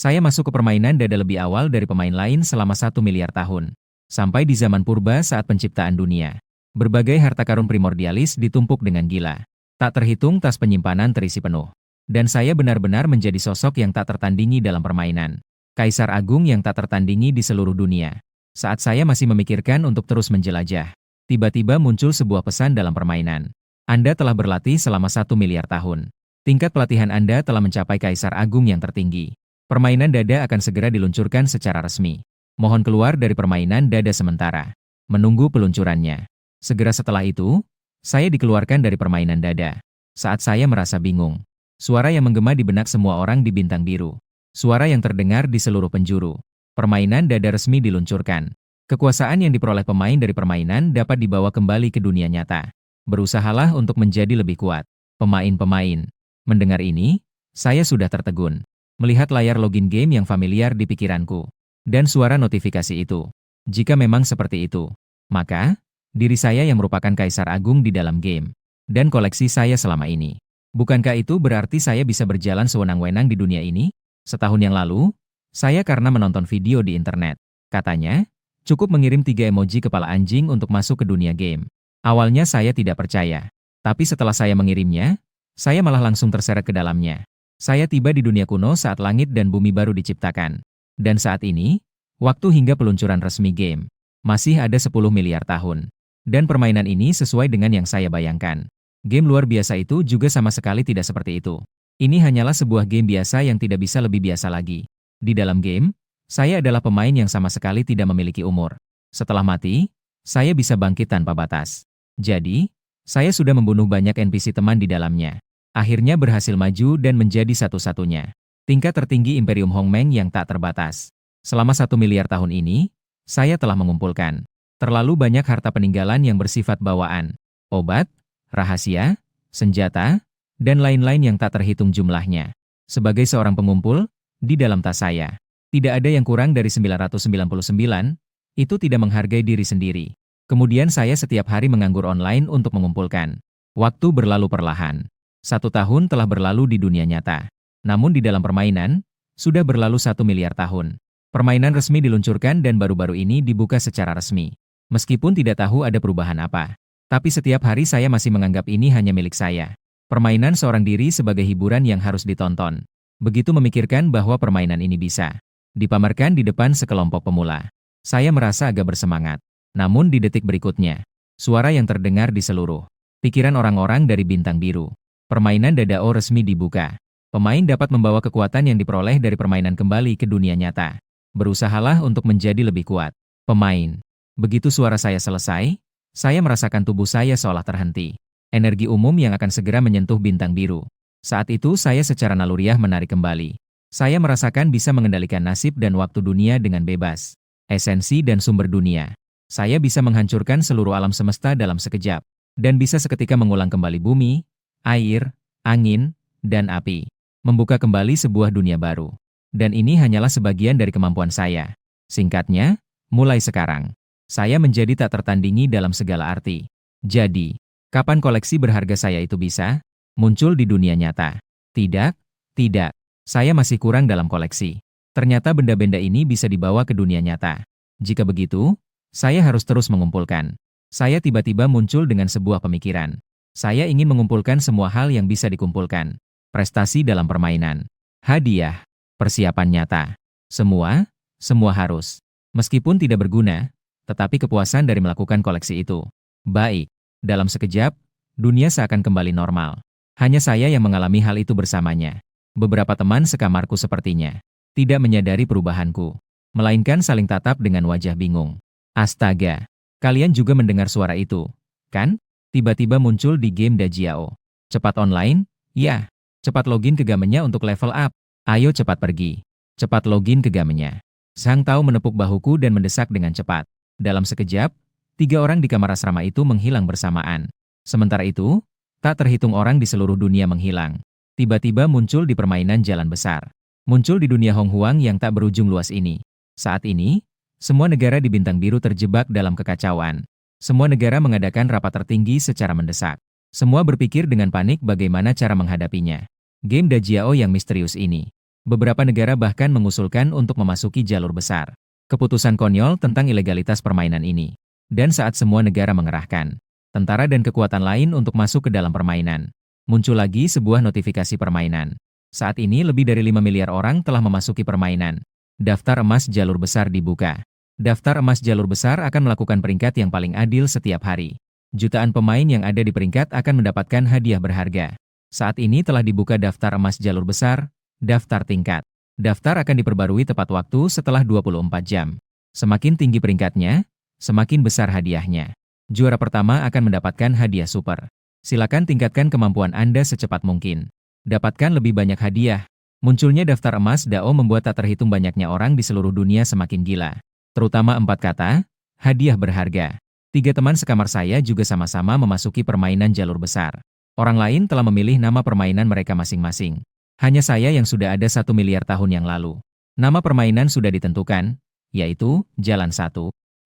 Saya masuk ke permainan dada lebih awal dari pemain lain selama 1 miliar tahun. Sampai di zaman purba saat penciptaan dunia. Berbagai harta karun primordialis ditumpuk dengan gila. Tak terhitung tas penyimpanan terisi penuh. Dan saya benar-benar menjadi sosok yang tak tertandingi dalam permainan. Kaisar Agung yang tak tertandingi di seluruh dunia. Saat saya masih memikirkan untuk terus menjelajah, tiba-tiba muncul sebuah pesan dalam permainan. Anda telah berlatih selama 1 miliar tahun. Tingkat pelatihan Anda telah mencapai Kaisar Agung yang tertinggi. Permainan dada akan segera diluncurkan secara resmi. Mohon keluar dari permainan dada sementara. Menunggu peluncurannya. Segera setelah itu, saya dikeluarkan dari permainan dada. Saat saya merasa bingung. Suara yang menggema di benak semua orang di Bintang Biru. Suara yang terdengar di seluruh penjuru. Permainan dada resmi diluncurkan. Kekuasaan yang diperoleh pemain dari permainan dapat dibawa kembali ke dunia nyata. Berusahalah untuk menjadi lebih kuat. Pemain-pemain. Mendengar ini, saya sudah tertegun. Melihat layar login game yang familiar di pikiranku. Dan suara notifikasi itu. Jika memang seperti itu, maka, diri saya yang merupakan Kaisar Agung di dalam game. Dan koleksi saya selama ini. Bukankah itu berarti saya bisa berjalan sewenang-wenang di dunia ini? Setahun yang lalu, saya karena menonton video di internet. Katanya, cukup mengirim 3 emoji kepala anjing untuk masuk ke dunia game. Awalnya saya tidak percaya. Tapi setelah saya mengirimnya, saya malah langsung terseret ke dalamnya. Saya tiba di dunia kuno saat langit dan bumi baru diciptakan. Dan saat ini, waktu hingga peluncuran resmi game, masih ada 10 miliar tahun. Dan permainan ini sesuai dengan yang saya bayangkan. Game luar biasa itu juga sama sekali tidak seperti itu. Ini hanyalah sebuah game biasa yang tidak bisa lebih biasa lagi. Di dalam game, saya adalah pemain yang sama sekali tidak memiliki umur. Setelah mati, saya bisa bangkit tanpa batas. Jadi, saya sudah membunuh banyak NPC teman di dalamnya. Akhirnya berhasil maju dan menjadi satu-satunya tingkat tertinggi Imperium Hongmeng yang tak terbatas. Selama 1 miliar tahun ini, saya telah mengumpulkan terlalu banyak harta peninggalan yang bersifat bawaan, obat, rahasia, senjata, dan lain-lain yang tak terhitung jumlahnya. Sebagai seorang pengumpul, di dalam tas saya, tidak ada yang kurang dari 999, itu tidak menghargai diri sendiri. Kemudian saya setiap hari menganggur online untuk mengumpulkan. Waktu berlalu perlahan. 1 tahun telah berlalu di dunia nyata. Namun di dalam permainan, sudah berlalu 1 miliar tahun. Permainan resmi diluncurkan dan baru-baru ini dibuka secara resmi. Meskipun tidak tahu ada perubahan apa. Tapi setiap hari saya masih menganggap ini hanya milik saya. Permainan seorang diri sebagai hiburan yang harus ditonton. Begitu memikirkan bahwa permainan ini bisa dipamerkan di depan sekelompok pemula. Saya merasa agak bersemangat. Namun di detik berikutnya, suara yang terdengar di seluruh pikiran orang-orang dari Bintang Biru. Permainan Dadao resmi dibuka. Pemain dapat membawa kekuatan yang diperoleh dari permainan kembali ke dunia nyata. Berusahalah untuk menjadi lebih kuat. Pemain. Begitu suara saya selesai, saya merasakan tubuh saya seolah terhenti. Energi umum yang akan segera menyentuh Bintang Biru. Saat itu saya secara naluriah menarik kembali. Saya merasakan bisa mengendalikan nasib dan waktu dunia dengan bebas. Esensi dan sumber dunia. Saya bisa menghancurkan seluruh alam semesta dalam sekejap. Dan bisa seketika mengulang kembali bumi, air, angin, dan api. Membuka kembali sebuah dunia baru. Dan ini hanyalah sebagian dari kemampuan saya. Singkatnya, mulai sekarang, saya menjadi tak tertandingi dalam segala arti. Jadi, kapan koleksi berharga saya itu bisa muncul di dunia nyata? Tidak, tidak. Saya masih kurang dalam koleksi. Ternyata benda-benda ini bisa dibawa ke dunia nyata. Jika begitu, saya harus terus mengumpulkan. Saya tiba-tiba muncul dengan sebuah pemikiran. Saya ingin mengumpulkan semua hal yang bisa dikumpulkan. Prestasi dalam permainan. Hadiah. Persiapan nyata. Semua harus. Meskipun tidak berguna, tetapi kepuasan dari melakukan koleksi itu. Baik. Dalam sekejap, dunia seakan kembali normal. Hanya saya yang mengalami hal itu bersamanya. Beberapa teman sekamarku sepertinya tidak menyadari perubahanku, melainkan saling tatap dengan wajah bingung. Astaga, kalian juga mendengar suara itu, kan? Tiba-tiba muncul di game Dajiao. Cepat online? Ya. Cepat login ke gamenya untuk level up. Ayo cepat pergi. Cepat login ke gamenya. Sang Tao menepuk bahuku dan mendesak dengan cepat. Dalam sekejap, 3 orang di kamar asrama itu menghilang bersamaan. Sementara itu, tak terhitung orang di seluruh dunia menghilang. Tiba-tiba muncul di permainan jalan besar. Muncul di dunia Honghuang yang tak berujung luas ini. Saat ini, semua negara di Bintang Biru terjebak dalam kekacauan. Semua negara mengadakan rapat tertinggi secara mendesak. Semua berpikir dengan panik bagaimana cara menghadapinya. Game Dajiao yang misterius ini Beberapa negara bahkan mengusulkan untuk memasuki jalur besar. Keputusan konyol tentang ilegalitas permainan ini. Dan saat semua negara mengerahkan tentara dan kekuatan lain untuk masuk ke dalam permainan, muncul lagi sebuah notifikasi permainan. Saat ini lebih dari 5 miliar orang telah memasuki permainan. Daftar emas jalur besar dibuka. Daftar emas jalur besar akan melakukan peringkat yang paling adil setiap hari. Jutaan pemain yang ada di peringkat akan mendapatkan hadiah berharga. Saat ini telah dibuka daftar emas jalur besar, daftar tingkat. Daftar akan diperbarui tepat waktu setelah 24 jam. Semakin tinggi peringkatnya, semakin besar hadiahnya. Juara pertama akan mendapatkan hadiah super. Silakan tingkatkan kemampuan Anda secepat mungkin. Dapatkan lebih banyak hadiah. Munculnya daftar emas DAO membuat tak terhitung banyaknya orang di seluruh dunia semakin gila. Terutama 4 kata, hadiah berharga. 3 teman sekamar saya juga sama-sama memasuki permainan jalur besar. Orang lain telah memilih nama permainan mereka masing-masing. Hanya saya yang sudah ada 1 miliar tahun yang lalu. Nama permainan sudah ditentukan, yaitu Jalan 1.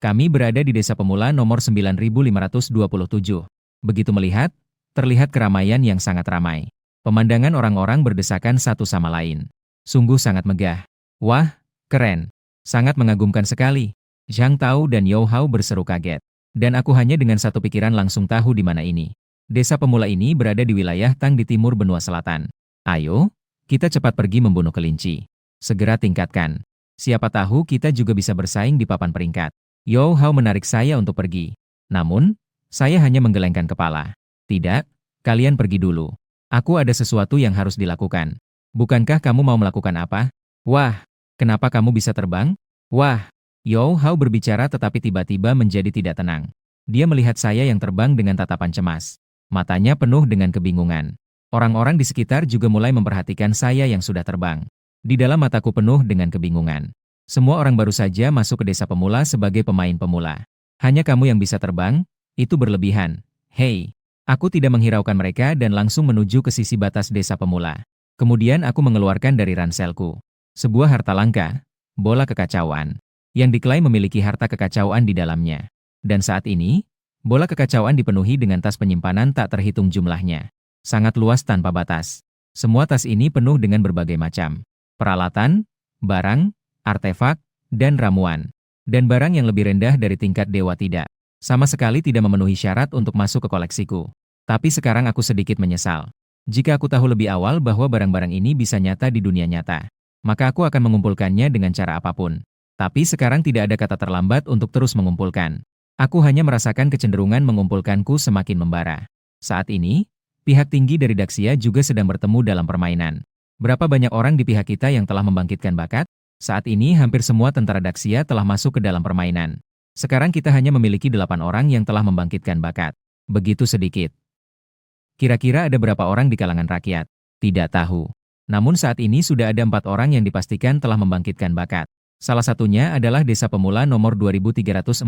Kami berada di desa pemula nomor 9527. Begitu melihat, terlihat keramaian yang sangat ramai. Pemandangan orang-orang berdesakan satu sama lain. Sungguh sangat megah. Wah, keren. Sangat mengagumkan sekali. Zhang Tao dan You Hao berseru kaget. Dan aku hanya dengan satu pikiran langsung tahu di mana ini. Desa pemula ini berada di wilayah Tang di timur benua selatan. Ayo, kita cepat pergi membunuh kelinci. Segera tingkatkan. Siapa tahu kita juga bisa bersaing di papan peringkat. You Hao menarik saya untuk pergi. Namun, saya hanya menggelengkan kepala. Tidak, kalian pergi dulu. Aku ada sesuatu yang harus dilakukan. Bukankah kamu mau melakukan apa? Wah, kenapa kamu bisa terbang? Wah, You Hao berbicara tetapi tiba-tiba menjadi tidak tenang. Dia melihat saya yang terbang dengan tatapan cemas. Matanya penuh dengan kebingungan. Orang-orang di sekitar juga mulai memperhatikan saya yang sudah terbang. Di dalam mataku penuh dengan kebingungan. Semua orang baru saja masuk ke desa pemula sebagai pemain pemula. Hanya kamu yang bisa terbang? Itu berlebihan. Hei, aku tidak menghiraukan mereka dan langsung menuju ke sisi batas desa pemula. Kemudian aku mengeluarkan dari ranselku sebuah harta langka, bola kekacauan, yang diklaim memiliki harta kekacauan di dalamnya. Dan saat ini, bola kekacauan dipenuhi dengan tas penyimpanan tak terhitung jumlahnya. Sangat luas tanpa batas. Semua tas ini penuh dengan berbagai macam peralatan, barang, artefak, dan ramuan. Dan barang yang lebih rendah dari tingkat dewa tidak. Sama sekali tidak memenuhi syarat untuk masuk ke koleksiku. Tapi sekarang aku sedikit menyesal. Jika aku tahu lebih awal bahwa barang-barang ini bisa nyata di dunia nyata, maka aku akan mengumpulkannya dengan cara apapun. Tapi sekarang tidak ada kata terlambat untuk terus mengumpulkan. Aku hanya merasakan kecenderungan mengumpulkanku semakin membara. Saat ini, pihak tinggi dari Daxia juga sedang bertemu dalam permainan. Berapa banyak orang di pihak kita yang telah membangkitkan bakat? Saat ini hampir semua tentara Daxia telah masuk ke dalam permainan. Sekarang kita hanya memiliki 8 orang yang telah membangkitkan bakat. Begitu sedikit. Kira-kira ada berapa orang di kalangan rakyat? Tidak tahu. Namun saat ini sudah ada 4 orang yang dipastikan telah membangkitkan bakat. Salah satunya adalah Desa Pemula nomor 2347.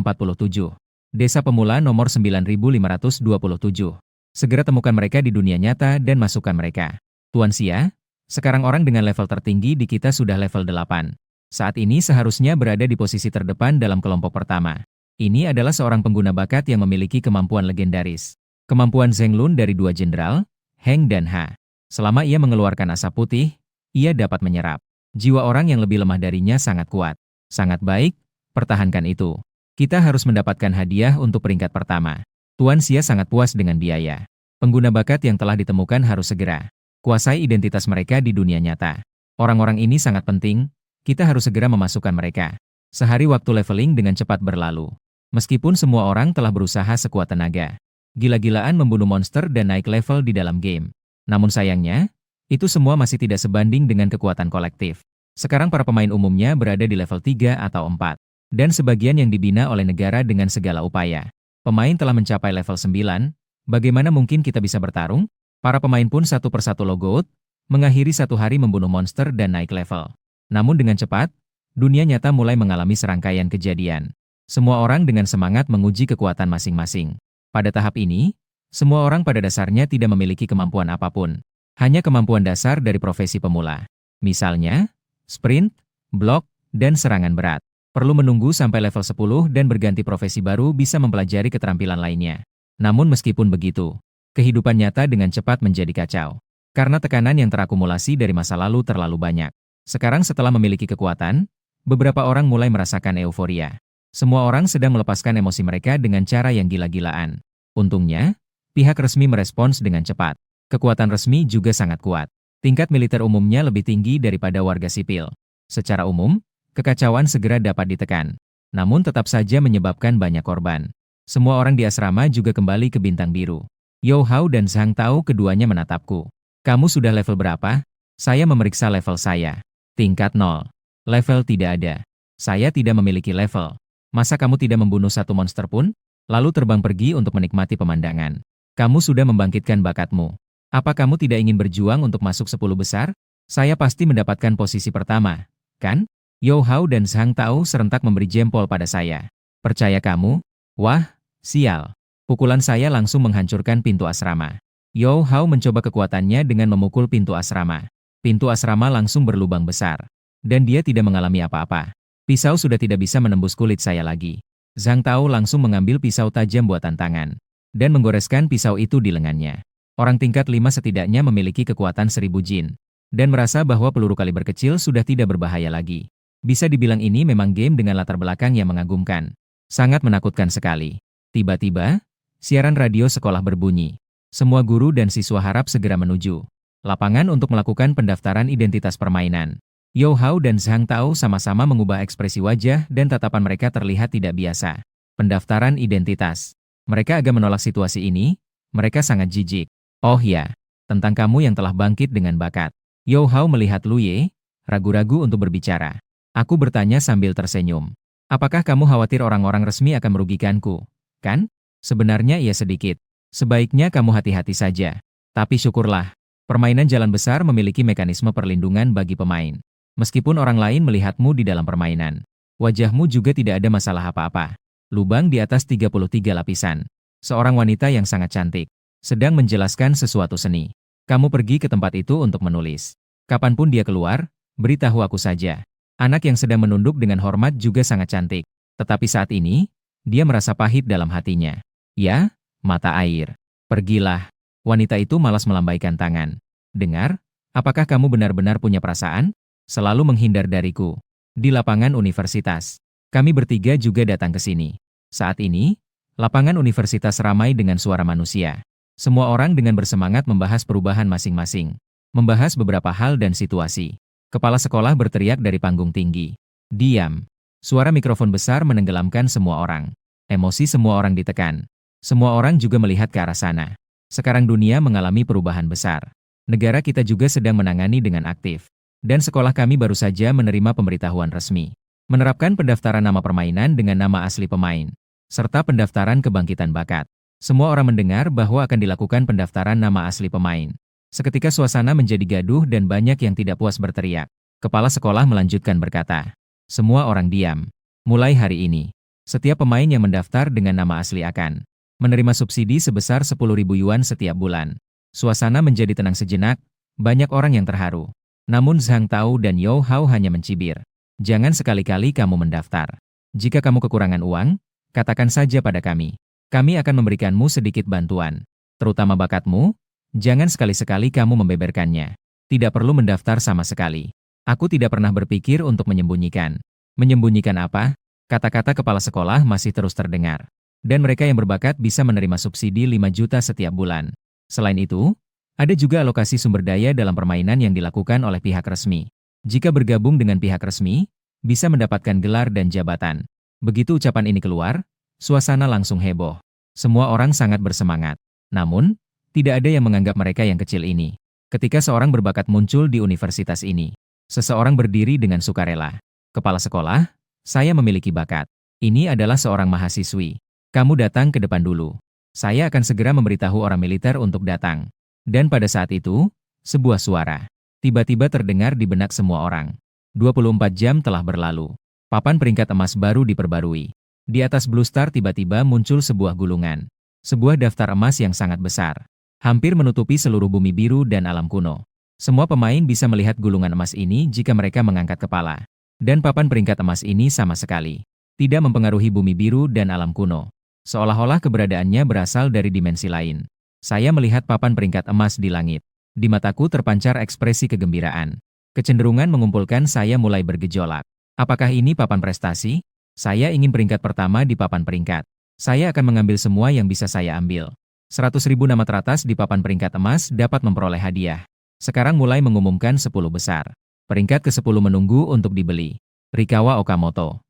Desa Pemula nomor 9527. Segera temukan mereka di dunia nyata dan masukkan mereka. Tuan Xia, sekarang orang dengan level tertinggi di kita sudah level 8. Saat ini seharusnya berada di posisi terdepan dalam kelompok pertama. Ini adalah seorang pengguna bakat yang memiliki kemampuan legendaris. Kemampuan Zheng Lun dari 2 jenderal, Heng dan Ha. Selama ia mengeluarkan asap putih, ia dapat menyerap. Jiwa orang yang lebih lemah darinya sangat kuat. Sangat baik, pertahankan itu. Kita harus mendapatkan hadiah untuk peringkat pertama. Tuan Xia sangat puas dengan biaya. Pengguna bakat yang telah ditemukan harus segera kuasai identitas mereka di dunia nyata. Orang-orang ini sangat penting, kita harus segera memasukkan mereka. Sehari waktu leveling dengan cepat berlalu. Meskipun semua orang telah berusaha sekuat tenaga, gila-gilaan membunuh monster dan naik level di dalam game. Namun sayangnya, itu semua masih tidak sebanding dengan kekuatan kolektif. Sekarang para pemain umumnya berada di level 3 atau 4. Dan sebagian yang dibina oleh negara dengan segala upaya. Pemain telah mencapai level 9, bagaimana mungkin kita bisa bertarung? Para pemain pun satu persatu logout, mengakhiri 1 hari membunuh monster dan naik level. Namun dengan cepat, dunia nyata mulai mengalami serangkaian kejadian. Semua orang dengan semangat menguji kekuatan masing-masing. Pada tahap ini, semua orang pada dasarnya tidak memiliki kemampuan apapun. Hanya kemampuan dasar dari profesi pemula. Misalnya, sprint, blok, dan serangan berat. Perlu menunggu sampai level 10 dan berganti profesi baru bisa mempelajari keterampilan lainnya. Namun meskipun begitu, kehidupan nyata dengan cepat menjadi kacau. Karena tekanan yang terakumulasi dari masa lalu terlalu banyak. Sekarang setelah memiliki kekuatan, beberapa orang mulai merasakan euforia. Semua orang sedang melepaskan emosi mereka dengan cara yang gila-gilaan. Untungnya, pihak resmi merespons dengan cepat. Kekuatan resmi juga sangat kuat. Tingkat militer umumnya lebih tinggi daripada warga sipil. Secara umum, kekacauan segera dapat ditekan. Namun tetap saja menyebabkan banyak korban. Semua orang di asrama juga kembali ke bintang biru. Yo Hao dan Zhang Tao keduanya menatapku. Kamu sudah level berapa? Saya memeriksa level saya. Tingkat 0. Level tidak ada. Saya tidak memiliki level. Masa kamu tidak membunuh satu monster pun? Lalu terbang pergi untuk menikmati pemandangan. Kamu sudah membangkitkan bakatmu. Apa kamu tidak ingin berjuang untuk masuk 10 besar? Saya pasti mendapatkan posisi pertama, kan? Yo Hao dan Zhang Tao serentak memberi jempol pada saya. Percaya kamu? Wah, sial. Pukulan saya langsung menghancurkan pintu asrama. Yo Hao mencoba kekuatannya dengan memukul pintu asrama. Pintu asrama langsung berlubang besar. Dan dia tidak mengalami apa-apa. Pisau sudah tidak bisa menembus kulit saya lagi. Zhang Tao langsung mengambil pisau tajam buatan tangan. Dan menggoreskan pisau itu di lengannya. Orang tingkat 5 setidaknya memiliki kekuatan 1000 jin. Dan merasa bahwa peluru kaliber kecil sudah tidak berbahaya lagi. Bisa dibilang ini memang game dengan latar belakang yang mengagumkan. Sangat menakutkan sekali. Tiba-tiba, siaran radio sekolah berbunyi. Semua guru dan siswa harap segera menuju lapangan untuk melakukan pendaftaran identitas permainan. Yo Hao dan Zhang Tao sama-sama mengubah ekspresi wajah dan tatapan mereka terlihat tidak biasa. Pendaftaran identitas. Mereka agak menolak situasi ini. Mereka sangat jijik. Oh ya, tentang kamu yang telah bangkit dengan bakat. Yo Hao melihat Lu Ye, ragu-ragu untuk berbicara. Aku bertanya sambil tersenyum. Apakah kamu khawatir orang-orang resmi akan merugikanku? Kan? Sebenarnya iya sedikit. Sebaiknya kamu hati-hati saja. Tapi syukurlah, permainan jalan besar memiliki mekanisme perlindungan bagi pemain. Meskipun orang lain melihatmu di dalam permainan, wajahmu juga tidak ada masalah apa-apa. Lubang di atas 33 lapisan. Seorang wanita yang sangat cantik, sedang menjelaskan sesuatu seni. Kamu pergi ke tempat itu untuk menulis. Kapanpun dia keluar, beritahu aku saja. Anak yang sedang menunduk dengan hormat juga sangat cantik. Tetapi saat ini, dia merasa pahit dalam hatinya. Ya, mata air. Pergilah. Wanita itu malas melambaikan tangan. Dengar, apakah kamu benar-benar punya perasaan? Selalu menghindar dariku. Di lapangan universitas. Kami bertiga juga datang ke sini. Saat ini, lapangan universitas ramai dengan suara manusia. Semua orang dengan bersemangat membahas perubahan masing-masing. Membahas beberapa hal dan situasi. Kepala sekolah berteriak dari panggung tinggi. Diam. Suara mikrofon besar menenggelamkan semua orang. Emosi semua orang ditekan. Semua orang juga melihat ke arah sana. Sekarang dunia mengalami perubahan besar. Negara kita juga sedang menangani dengan aktif. Dan sekolah kami baru saja menerima pemberitahuan resmi. Menerapkan pendaftaran nama permainan dengan nama asli pemain. Serta pendaftaran kebangkitan bakat. Semua orang mendengar bahwa akan dilakukan pendaftaran nama asli pemain. Seketika suasana menjadi gaduh dan banyak yang tidak puas berteriak. Kepala sekolah melanjutkan berkata, semua orang diam. Mulai hari ini, setiap pemain yang mendaftar dengan nama asli akan menerima subsidi sebesar 10.000 yuan setiap bulan. Suasana menjadi tenang sejenak, banyak orang yang terharu. Namun Zhang Tao dan Yo Hao hanya mencibir. Jangan sekali-kali kamu mendaftar. Jika kamu kekurangan uang, katakan saja pada kami. Kami akan memberikanmu sedikit bantuan. Terutama bakatmu, jangan sekali-sekali kamu membeberkannya. Tidak perlu mendaftar sama sekali. Aku tidak pernah berpikir untuk menyembunyikan. Menyembunyikan apa? Kata-kata kepala sekolah masih terus terdengar. Dan mereka yang berbakat bisa menerima subsidi 5 juta setiap bulan. Selain itu, ada juga alokasi sumber daya dalam permainan yang dilakukan oleh pihak resmi. Jika bergabung dengan pihak resmi, bisa mendapatkan gelar dan jabatan. Begitu ucapan ini keluar, suasana langsung heboh. Semua orang sangat bersemangat. Namun, tidak ada yang menganggap mereka yang kecil ini. Ketika seorang berbakat muncul di universitas ini, seseorang berdiri dengan sukarela. Kepala sekolah, saya memiliki bakat. Ini adalah seorang mahasiswi. Kamu datang ke depan dulu. Saya akan segera memberitahu orang militer untuk datang. Dan pada saat itu, sebuah suara tiba-tiba terdengar di benak semua orang. 24 jam telah berlalu. Papan peringkat emas baru diperbarui. Di atas Blue Star tiba-tiba muncul sebuah gulungan. Sebuah daftar emas yang sangat besar. Hampir menutupi seluruh bumi biru dan alam kuno. Semua pemain bisa melihat gulungan emas ini jika mereka mengangkat kepala. Dan papan peringkat emas ini sama sekali tidak mempengaruhi bumi biru dan alam kuno. Seolah-olah keberadaannya berasal dari dimensi lain. Saya melihat papan peringkat emas di langit. Di mataku terpancar ekspresi kegembiraan. Kecenderungan mengumpulkan saya mulai bergejolak. Apakah ini papan prestasi? Saya ingin peringkat pertama di papan peringkat. Saya akan mengambil semua yang bisa saya ambil. 100.000 nama teratas di papan peringkat emas dapat memperoleh hadiah. Sekarang mulai mengumumkan 10 besar. Peringkat ke-10 menunggu untuk dibeli. Rikawa Okamoto.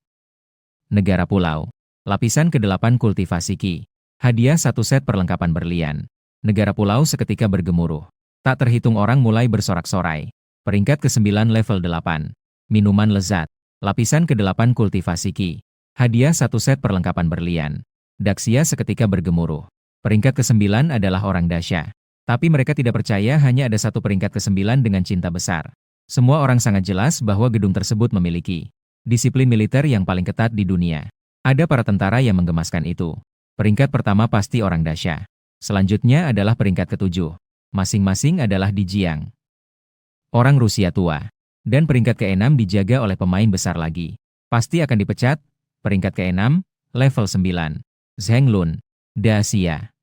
Negara Pulau. Lapisan ke-8 kultivasi Ki. Hadiah 1 set perlengkapan berlian. Negara Pulau seketika bergemuruh. Tak terhitung orang mulai bersorak-sorai. Peringkat ke-9 level 8. Minuman lezat. Lapisan ke-8 kultivasi Ki. Hadiah 1 set perlengkapan berlian. Daxia seketika bergemuruh. Peringkat ke-9 adalah orang Dasya. Tapi mereka tidak percaya hanya ada satu peringkat ke-9 dengan cinta besar. Semua orang sangat jelas bahwa gedung tersebut memiliki disiplin militer yang paling ketat di dunia. Ada para tentara yang menggemaskan itu. Peringkat pertama pasti orang Dasya. Selanjutnya adalah peringkat ke-7. Masing-masing adalah di Jiang. Orang Rusia tua. Dan peringkat ke-6 dijaga oleh pemain besar lagi. Pasti akan dipecat. Peringkat ke-6, level 9. Zhenglun, Dacia.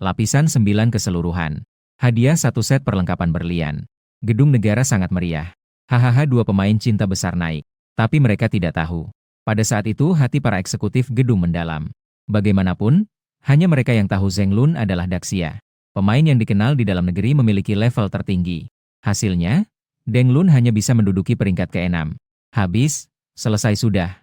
Lapisan 9 keseluruhan. Hadiah 1 set perlengkapan berlian. Gedung negara sangat meriah. Hahaha, 2 pemain cinta besar naik. Tapi mereka tidak tahu. Pada saat itu hati para eksekutif gedung mendalam. Bagaimanapun, hanya mereka yang tahu Zhenglun adalah Daxia. Pemain yang dikenal di dalam negeri memiliki level tertinggi. Hasilnya, Zhenglun hanya bisa menduduki peringkat ke-6. Habis, selesai sudah.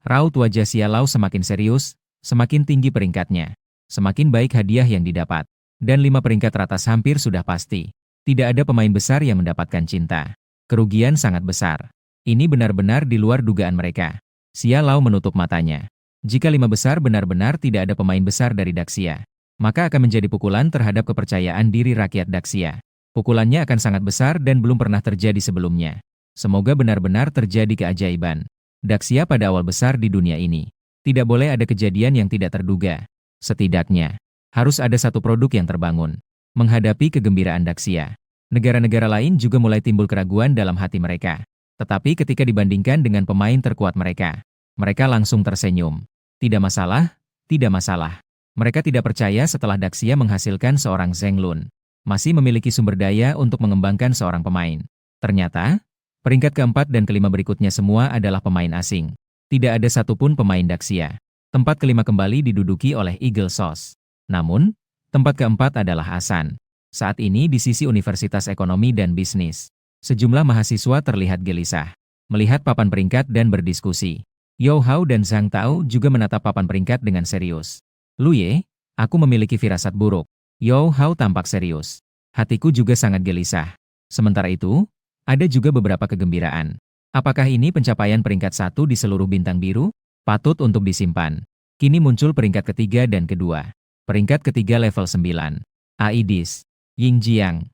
Raut wajah Xia Lao semakin serius. Semakin tinggi peringkatnya, semakin baik hadiah yang didapat. Dan 5 peringkat teratas hampir sudah pasti. Tidak ada pemain besar yang mendapatkan cinta. Kerugian sangat besar. Ini benar-benar di luar dugaan mereka. Xia Lao menutup matanya. Jika 5 besar benar-benar tidak ada pemain besar dari Daxia, maka akan menjadi pukulan terhadap kepercayaan diri rakyat Daxia. Pukulannya akan sangat besar dan belum pernah terjadi sebelumnya. Semoga benar-benar terjadi keajaiban. Daxia pada awal besar di dunia ini. Tidak boleh ada kejadian yang tidak terduga. Setidaknya, harus ada satu produk yang terbangun. Menghadapi kegembiraan Daxia, negara-negara lain juga mulai timbul keraguan dalam hati mereka. Tetapi ketika dibandingkan dengan pemain terkuat mereka, mereka langsung tersenyum. Tidak masalah, tidak masalah. Mereka tidak percaya setelah Daxia menghasilkan seorang Zhenglun, masih memiliki sumber daya untuk mengembangkan seorang pemain. Ternyata, peringkat ke-4 dan ke-5 berikutnya semua adalah pemain asing. Tidak ada satupun pemain Daxia. Tempat ke-5 kembali diduduki oleh Eagle Sauce. Namun, tempat ke-4 adalah Hasan. Saat ini di sisi Universitas Ekonomi dan Bisnis, sejumlah mahasiswa terlihat gelisah, melihat papan peringkat dan berdiskusi. Yao Hao dan Zhang Tao juga menatap papan peringkat dengan serius. Luye, aku memiliki firasat buruk. Yao Hao tampak serius. Hatiku juga sangat gelisah. Sementara itu, ada juga beberapa kegembiraan. Apakah ini pencapaian peringkat 1 di seluruh bintang biru? Patut untuk disimpan. Kini muncul peringkat ketiga dan kedua. Peringkat ketiga level 9. Aidis, Yingjiang.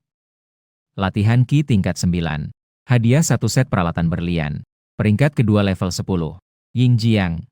Latihan Ki tingkat 9. Hadiah 1 set peralatan berlian. Peringkat kedua level 10. Yingjiang.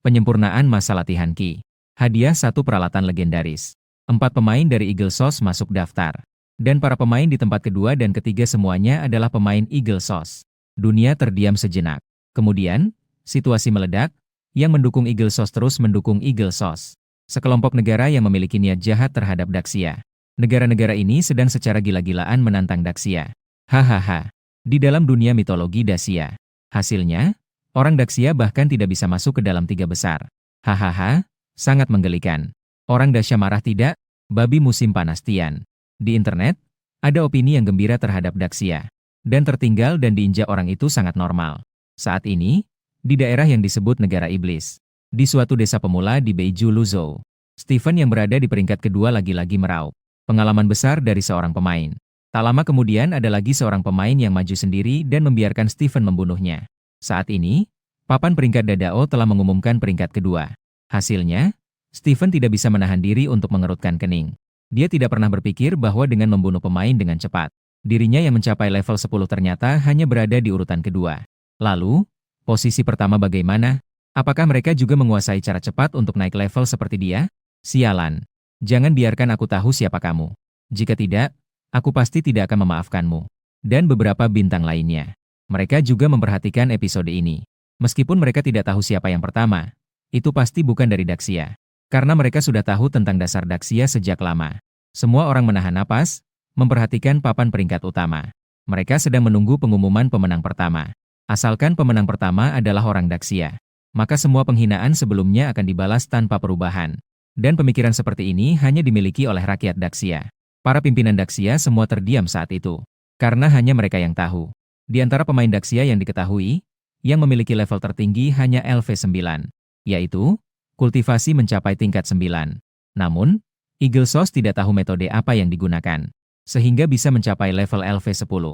Penyempurnaan masa latihan Ki. Hadiah 1 peralatan legendaris. 4 pemain dari Eagle Sauce masuk daftar. Dan para pemain di tempat kedua dan ketiga semuanya adalah pemain Eagle Sauce. Dunia terdiam sejenak. Kemudian, situasi meledak, yang mendukung Eagle Sauce terus mendukung Eagle Sauce. Sekelompok negara yang memiliki niat jahat terhadap Daxia. Negara-negara ini sedang secara gila-gilaan menantang Daxia. Hahaha. Di dalam dunia mitologi Daxia. Hasilnya, orang Daxia bahkan tidak bisa masuk ke dalam 3 besar. Hahaha, sangat menggelikan. Orang Daxia marah tidak? Babi musim panas Tian. Di internet, ada opini yang gembira terhadap Daxia. Dan tertinggal dan diinjak orang itu sangat normal. Saat ini, di daerah yang disebut Negara Iblis, di suatu desa pemula di Beiju Luzhou, Stephen yang berada di peringkat kedua lagi-lagi meraup. Pengalaman besar dari seorang pemain. Tak lama kemudian ada lagi seorang pemain yang maju sendiri dan membiarkan Stephen membunuhnya. Saat ini, papan peringkat Dadao telah mengumumkan peringkat kedua. Hasilnya, Stephen tidak bisa menahan diri untuk mengerutkan kening. Dia tidak pernah berpikir bahwa dengan membunuh pemain dengan cepat, dirinya yang mencapai level 10 ternyata hanya berada di urutan kedua. Lalu, posisi pertama bagaimana? Apakah mereka juga menguasai cara cepat untuk naik level seperti dia? Sialan. Jangan biarkan aku tahu siapa kamu. Jika tidak, aku pasti tidak akan memaafkanmu. Dan beberapa bintang lainnya. Mereka juga memperhatikan episode ini. Meskipun mereka tidak tahu siapa yang pertama, itu pasti bukan dari Daxia. Karena mereka sudah tahu tentang dasar Daxia sejak lama. Semua orang menahan napas, memperhatikan papan peringkat utama. Mereka sedang menunggu pengumuman pemenang pertama. Asalkan pemenang pertama adalah orang Daxia, maka semua penghinaan sebelumnya akan dibalas tanpa perubahan. Dan pemikiran seperti ini hanya dimiliki oleh rakyat Daxia. Para pimpinan Daxia semua terdiam saat itu, karena hanya mereka yang tahu. Di antara pemain Daxia yang diketahui, yang memiliki level tertinggi hanya LV9, yaitu kultivasi mencapai tingkat 9. Namun, Eagle Sauce tidak tahu metode apa yang digunakan, sehingga bisa mencapai level LV10.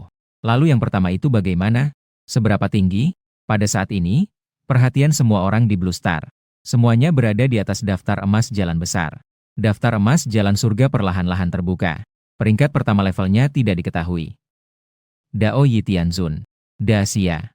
Lalu yang pertama itu bagaimana? Seberapa tinggi? Pada saat ini, perhatian semua orang di Blue Star. Semuanya berada di atas daftar emas jalan besar. Daftar emas jalan surga perlahan-lahan terbuka. Peringkat pertama levelnya tidak diketahui. Dao Yi Tianzun. Daxia.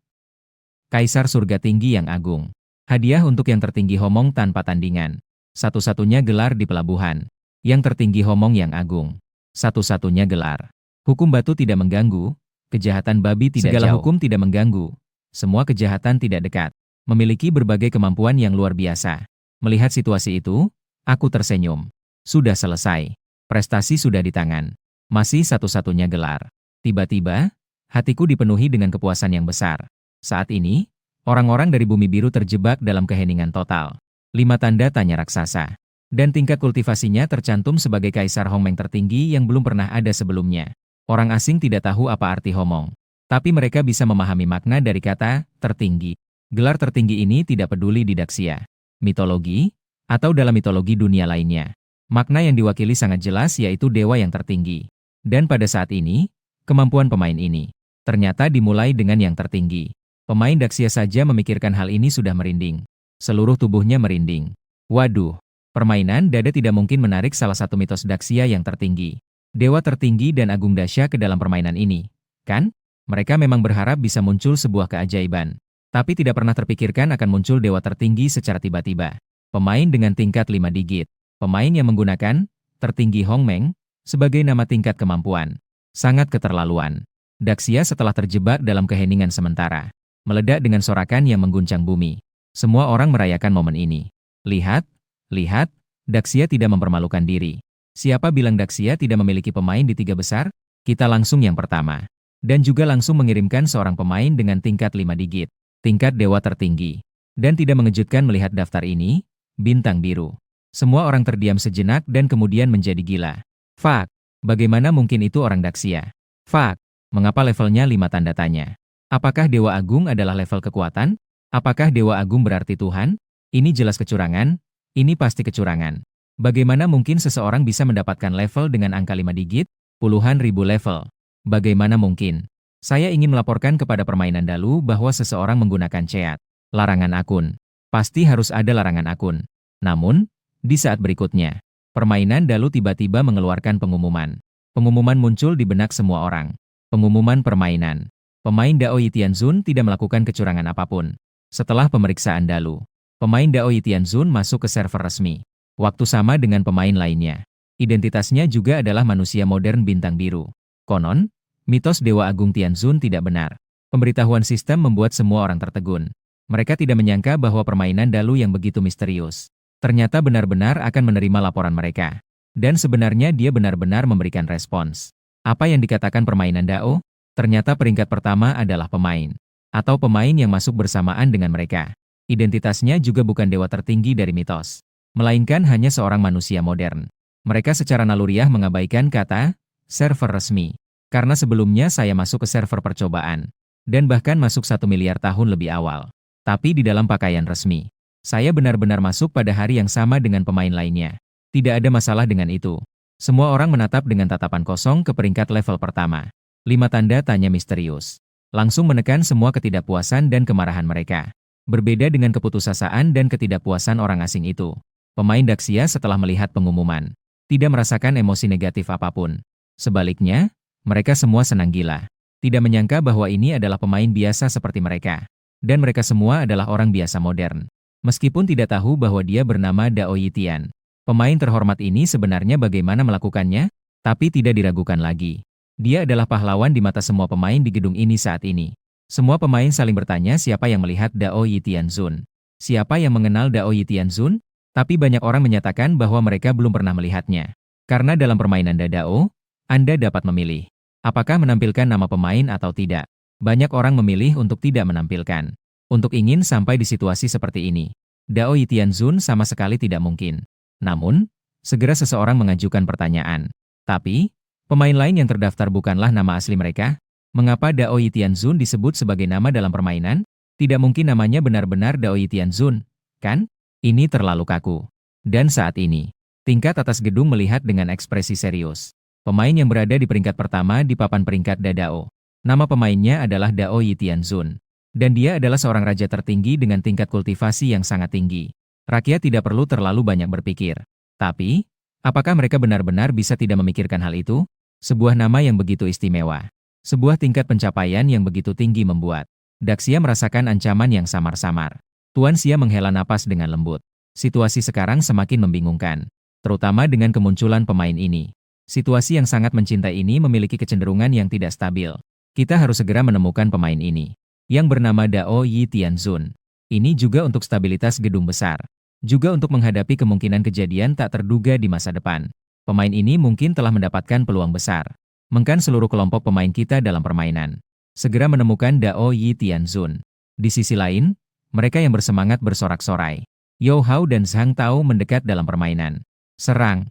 Kaisar surga tinggi yang agung. Hadiah untuk yang tertinggi Homong tanpa tandingan. Satu-satunya gelar di pelabuhan. Yang tertinggi Homong yang agung. Satu-satunya gelar. Hukum batu tidak mengganggu. Kejahatan babi tidak Segala jauh. Hukum tidak mengganggu. Semua kejahatan tidak dekat. Memiliki berbagai kemampuan yang luar biasa. Melihat situasi itu, aku tersenyum. Sudah selesai. Prestasi sudah di tangan. Masih satu-satunya gelar. Tiba-tiba, hatiku dipenuhi dengan kepuasan yang besar. Saat ini, orang-orang dari Bumi Biru terjebak dalam keheningan total. 5 tanda tanya raksasa. Dan tingkat kultivasinya tercantum sebagai Kaisar Hongmeng tertinggi yang belum pernah ada sebelumnya. Orang asing tidak tahu apa arti Homong. Tapi mereka bisa memahami makna dari kata tertinggi. Gelar tertinggi ini tidak peduli di Daxia, mitologi, atau dalam mitologi dunia lainnya. Makna yang diwakili sangat jelas yaitu dewa yang tertinggi. Dan pada saat ini, kemampuan pemain ini ternyata dimulai dengan yang tertinggi. Pemain Daxia saja memikirkan hal ini sudah merinding. Seluruh tubuhnya merinding. Waduh, permainan dada tidak mungkin menarik salah satu mitos Daxia yang tertinggi. Dewa tertinggi dan agung Daxia ke dalam permainan ini, kan? Mereka memang berharap bisa muncul sebuah keajaiban. Tapi tidak pernah terpikirkan akan muncul dewa tertinggi secara tiba-tiba. Pemain dengan tingkat 5 digit. Pemain yang menggunakan tertinggi Hongmeng sebagai nama tingkat kemampuan. Sangat keterlaluan. Daxia setelah terjebak dalam keheningan sementara. Meledak dengan sorakan yang mengguncang bumi. Semua orang merayakan momen ini. Lihat, lihat, Daxia tidak mempermalukan diri. Siapa bilang Daxia tidak memiliki pemain di 3 besar? Kita langsung yang pertama. Dan juga langsung mengirimkan seorang pemain dengan tingkat 5 digit. Tingkat dewa tertinggi. Dan tidak mengejutkan melihat daftar ini, bintang biru. Semua orang terdiam sejenak dan kemudian menjadi gila. Fuck, bagaimana mungkin itu orang Daxia? Fuck, mengapa levelnya 5 tanda tanya? Apakah Dewa Agung adalah level kekuatan? Apakah Dewa Agung berarti Tuhan? Ini jelas kecurangan, ini pasti kecurangan. Bagaimana mungkin seseorang bisa mendapatkan level dengan angka 5 digit? Puluhan ribu level. Bagaimana mungkin? Saya ingin melaporkan kepada permainan Dalu bahwa seseorang menggunakan ceat. Larangan akun. Pasti harus ada larangan akun. Namun, di saat berikutnya, permainan Dalu tiba-tiba mengeluarkan pengumuman. Pengumuman muncul di benak semua orang. Pengumuman permainan. Pemain Dao Yi Tianzun tidak melakukan kecurangan apapun. Setelah pemeriksaan Dalu, pemain Dao Yi Tianzun masuk ke server resmi. Waktu sama dengan pemain lainnya. Identitasnya juga adalah manusia modern bintang biru. Konon, mitos Dewa Agung Tianzun tidak benar. Pemberitahuan sistem membuat semua orang tertegun. Mereka tidak menyangka bahwa permainan Dalu yang begitu misterius ternyata benar-benar akan menerima laporan mereka. Dan sebenarnya dia benar-benar memberikan respons. Apa yang dikatakan permainan Dao? Ternyata peringkat pertama adalah pemain. Atau pemain yang masuk bersamaan dengan mereka. Identitasnya juga bukan dewa tertinggi dari mitos. Melainkan hanya seorang manusia modern. Mereka secara naluriah mengabaikan kata server resmi. Karena sebelumnya saya masuk ke server percobaan. Dan bahkan masuk 1 miliar tahun lebih awal. Tapi di dalam pakaian resmi. Saya benar-benar masuk pada hari yang sama dengan pemain lainnya. Tidak ada masalah dengan itu. Semua orang menatap dengan tatapan kosong ke peringkat level pertama. 5 tanda tanya misterius. Langsung menekan semua ketidakpuasan dan kemarahan mereka. Berbeda dengan keputusasaan dan ketidakpuasan orang asing itu. Pemain Daxia setelah melihat pengumuman. Tidak merasakan emosi negatif apapun. Sebaliknya, mereka semua senang gila. Tidak menyangka bahwa ini adalah pemain biasa seperti mereka. Dan mereka semua adalah orang biasa modern. Meskipun tidak tahu bahwa dia bernama Dao Yi Tian. Pemain terhormat ini sebenarnya bagaimana melakukannya? Tapi tidak diragukan lagi. Dia adalah pahlawan di mata semua pemain di gedung ini saat ini. Semua pemain saling bertanya siapa yang melihat Dao Yi Tianzun. Siapa yang mengenal Dao Yi Tianzun? Tapi banyak orang menyatakan bahwa mereka belum pernah melihatnya. Karena dalam permainan Dadao, Anda dapat memilih Apakah menampilkan nama pemain atau tidak? Banyak orang memilih untuk tidak menampilkan. Untuk ingin sampai di situasi seperti ini, Dao Tianzun sama sekali tidak mungkin. Namun, segera seseorang mengajukan pertanyaan. Tapi, pemain lain yang terdaftar bukanlah nama asli mereka? Mengapa Dao Tianzun disebut sebagai nama dalam permainan? Tidak mungkin namanya benar-benar Dao Tianzun, kan? Ini terlalu kaku. Dan saat ini, tingkat atas gedung melihat dengan ekspresi serius. Pemain yang berada di peringkat pertama di papan peringkat Dadao. Nama pemainnya adalah Dao Tianzun. Dan dia adalah seorang raja tertinggi dengan tingkat kultivasi yang sangat tinggi. Rakyat tidak perlu terlalu banyak berpikir. Tapi, apakah mereka benar-benar bisa tidak memikirkan hal itu? Sebuah nama yang begitu istimewa. Sebuah tingkat pencapaian yang begitu tinggi membuat Daxia merasakan ancaman yang samar-samar. Tuan Xia menghela napas dengan lembut. Situasi sekarang semakin membingungkan. Terutama dengan kemunculan pemain ini. Situasi yang sangat mencintai ini memiliki kecenderungan yang tidak stabil. Kita harus segera menemukan pemain ini, yang bernama Dao Tianzun. Ini juga untuk stabilitas gedung besar. Juga untuk menghadapi kemungkinan kejadian tak terduga di masa depan. Pemain ini mungkin telah mendapatkan peluang besar. Mengkan seluruh kelompok pemain kita dalam permainan. Segera menemukan Dao Tianzun. Di sisi lain, mereka yang bersemangat bersorak-sorai. Yao Hao dan Zhang Tao mendekat dalam permainan. Serang.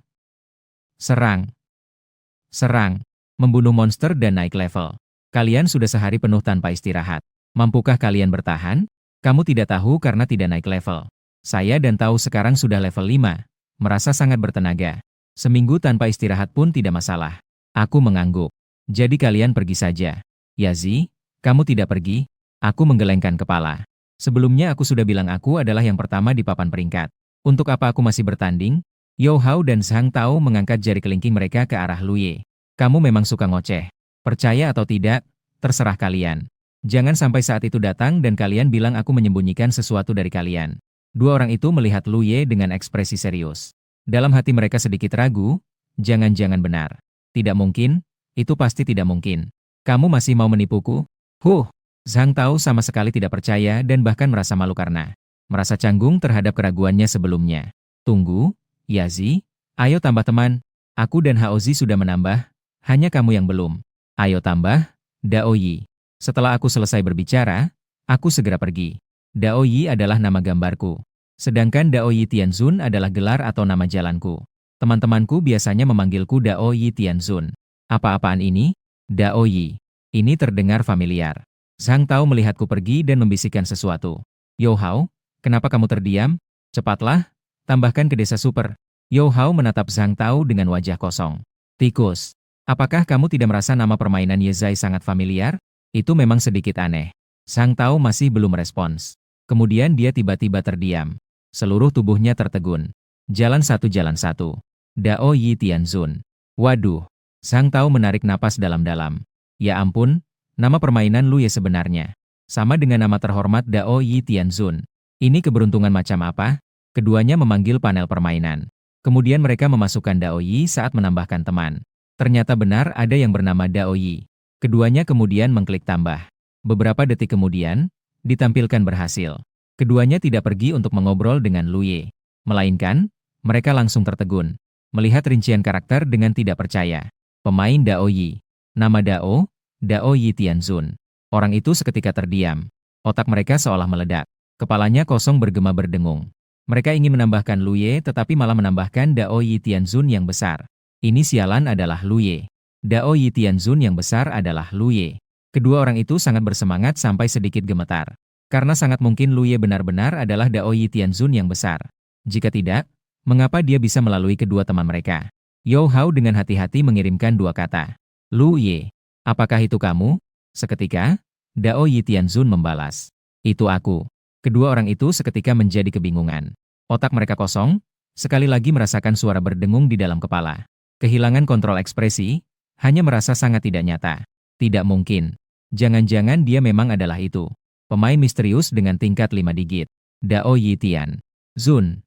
Serang. Serang, membunuh monster dan naik level. Kalian sudah sehari penuh tanpa istirahat. Mampukah kalian bertahan? Kamu tidak tahu karena tidak naik level. Saya dan tahu sekarang sudah level 5, merasa sangat bertenaga. Seminggu tanpa istirahat pun tidak masalah. Aku mengangguk. Jadi kalian pergi saja. Yazi, kamu tidak pergi? Aku menggelengkan kepala. Sebelumnya aku sudah bilang aku adalah yang pertama di papan peringkat. Untuk apa aku masih bertanding? Yao Hao dan Zhang Tao mengangkat jari kelingking mereka ke arah Luye. Kamu memang suka ngoceh. Percaya atau tidak, terserah kalian. Jangan sampai saat itu datang dan kalian bilang aku menyembunyikan sesuatu dari kalian. Dua orang itu melihat Luye dengan ekspresi serius. Dalam hati mereka sedikit ragu, jangan-jangan benar. Tidak mungkin, itu pasti tidak mungkin. Kamu masih mau menipuku? Zhang Tao sama sekali tidak percaya dan bahkan merasa malu karena merasa canggung terhadap keraguannya sebelumnya. Tunggu. Yazi, ayo tambah teman. Aku dan Haozi sudah menambah, hanya kamu yang belum. Ayo tambah, Dao Yi. Setelah aku selesai berbicara, aku segera pergi. Dao Yi adalah nama gambarku. Sedangkan Dao Tianzun adalah gelar atau nama jalanku. Teman-temanku biasanya memanggilku Dao Tianzun. Apa-apaan ini? Dao Yi. Ini terdengar familiar. Zhang Tao melihatku pergi dan membisikkan sesuatu. Yao Hao, kenapa kamu terdiam? Cepatlah. Tambahkan ke desa super. Yao Hao menatap Zhang Tao dengan wajah kosong. Tikus, apakah kamu tidak merasa nama permainan Yezai sangat familiar? Itu memang sedikit aneh. Zhang Tao masih belum respons. Kemudian dia tiba-tiba terdiam. Seluruh tubuhnya tertegun. Jalan satu. Dao Tianzun. Waduh. Zhang Tao menarik napas dalam-dalam. Ya ampun, nama permainan Luye sebenarnya sama dengan nama terhormat Dao Tianzun. Ini keberuntungan macam apa? Keduanya memanggil panel permainan. Kemudian mereka memasukkan Dao Yi saat menambahkan teman. Ternyata benar ada yang bernama Dao Yi. Keduanya kemudian mengklik tambah. Beberapa detik kemudian, ditampilkan berhasil. Keduanya tidak pergi untuk mengobrol dengan Luye. Melainkan, mereka langsung tertegun. Melihat rincian karakter dengan tidak percaya. Pemain Dao Yi. Nama Dao Tianzun. Orang itu seketika terdiam. Otak mereka seolah meledak. Kepalanya kosong bergema berdengung. Mereka ingin menambahkan Luye tetapi malah menambahkan Dao Tianzun yang besar. Ini sialan adalah Luye. Dao Tianzun yang besar adalah Luye. Kedua orang itu sangat bersemangat sampai sedikit gemetar. Karena sangat mungkin Luye benar-benar adalah Dao Tianzun yang besar. Jika tidak, mengapa dia bisa melalui kedua teman mereka? Yao Hao dengan hati-hati mengirimkan dua kata. Luye, apakah itu kamu? Seketika, Dao Tianzun membalas. Itu aku. Kedua orang itu seketika menjadi kebingungan. Otak mereka kosong, sekali lagi merasakan suara berdengung di dalam kepala. Kehilangan kontrol ekspresi, hanya merasa sangat tidak nyata. Tidak mungkin. Jangan-jangan dia memang adalah itu. Pemain misterius dengan tingkat 5 digit. Dao Tianzun.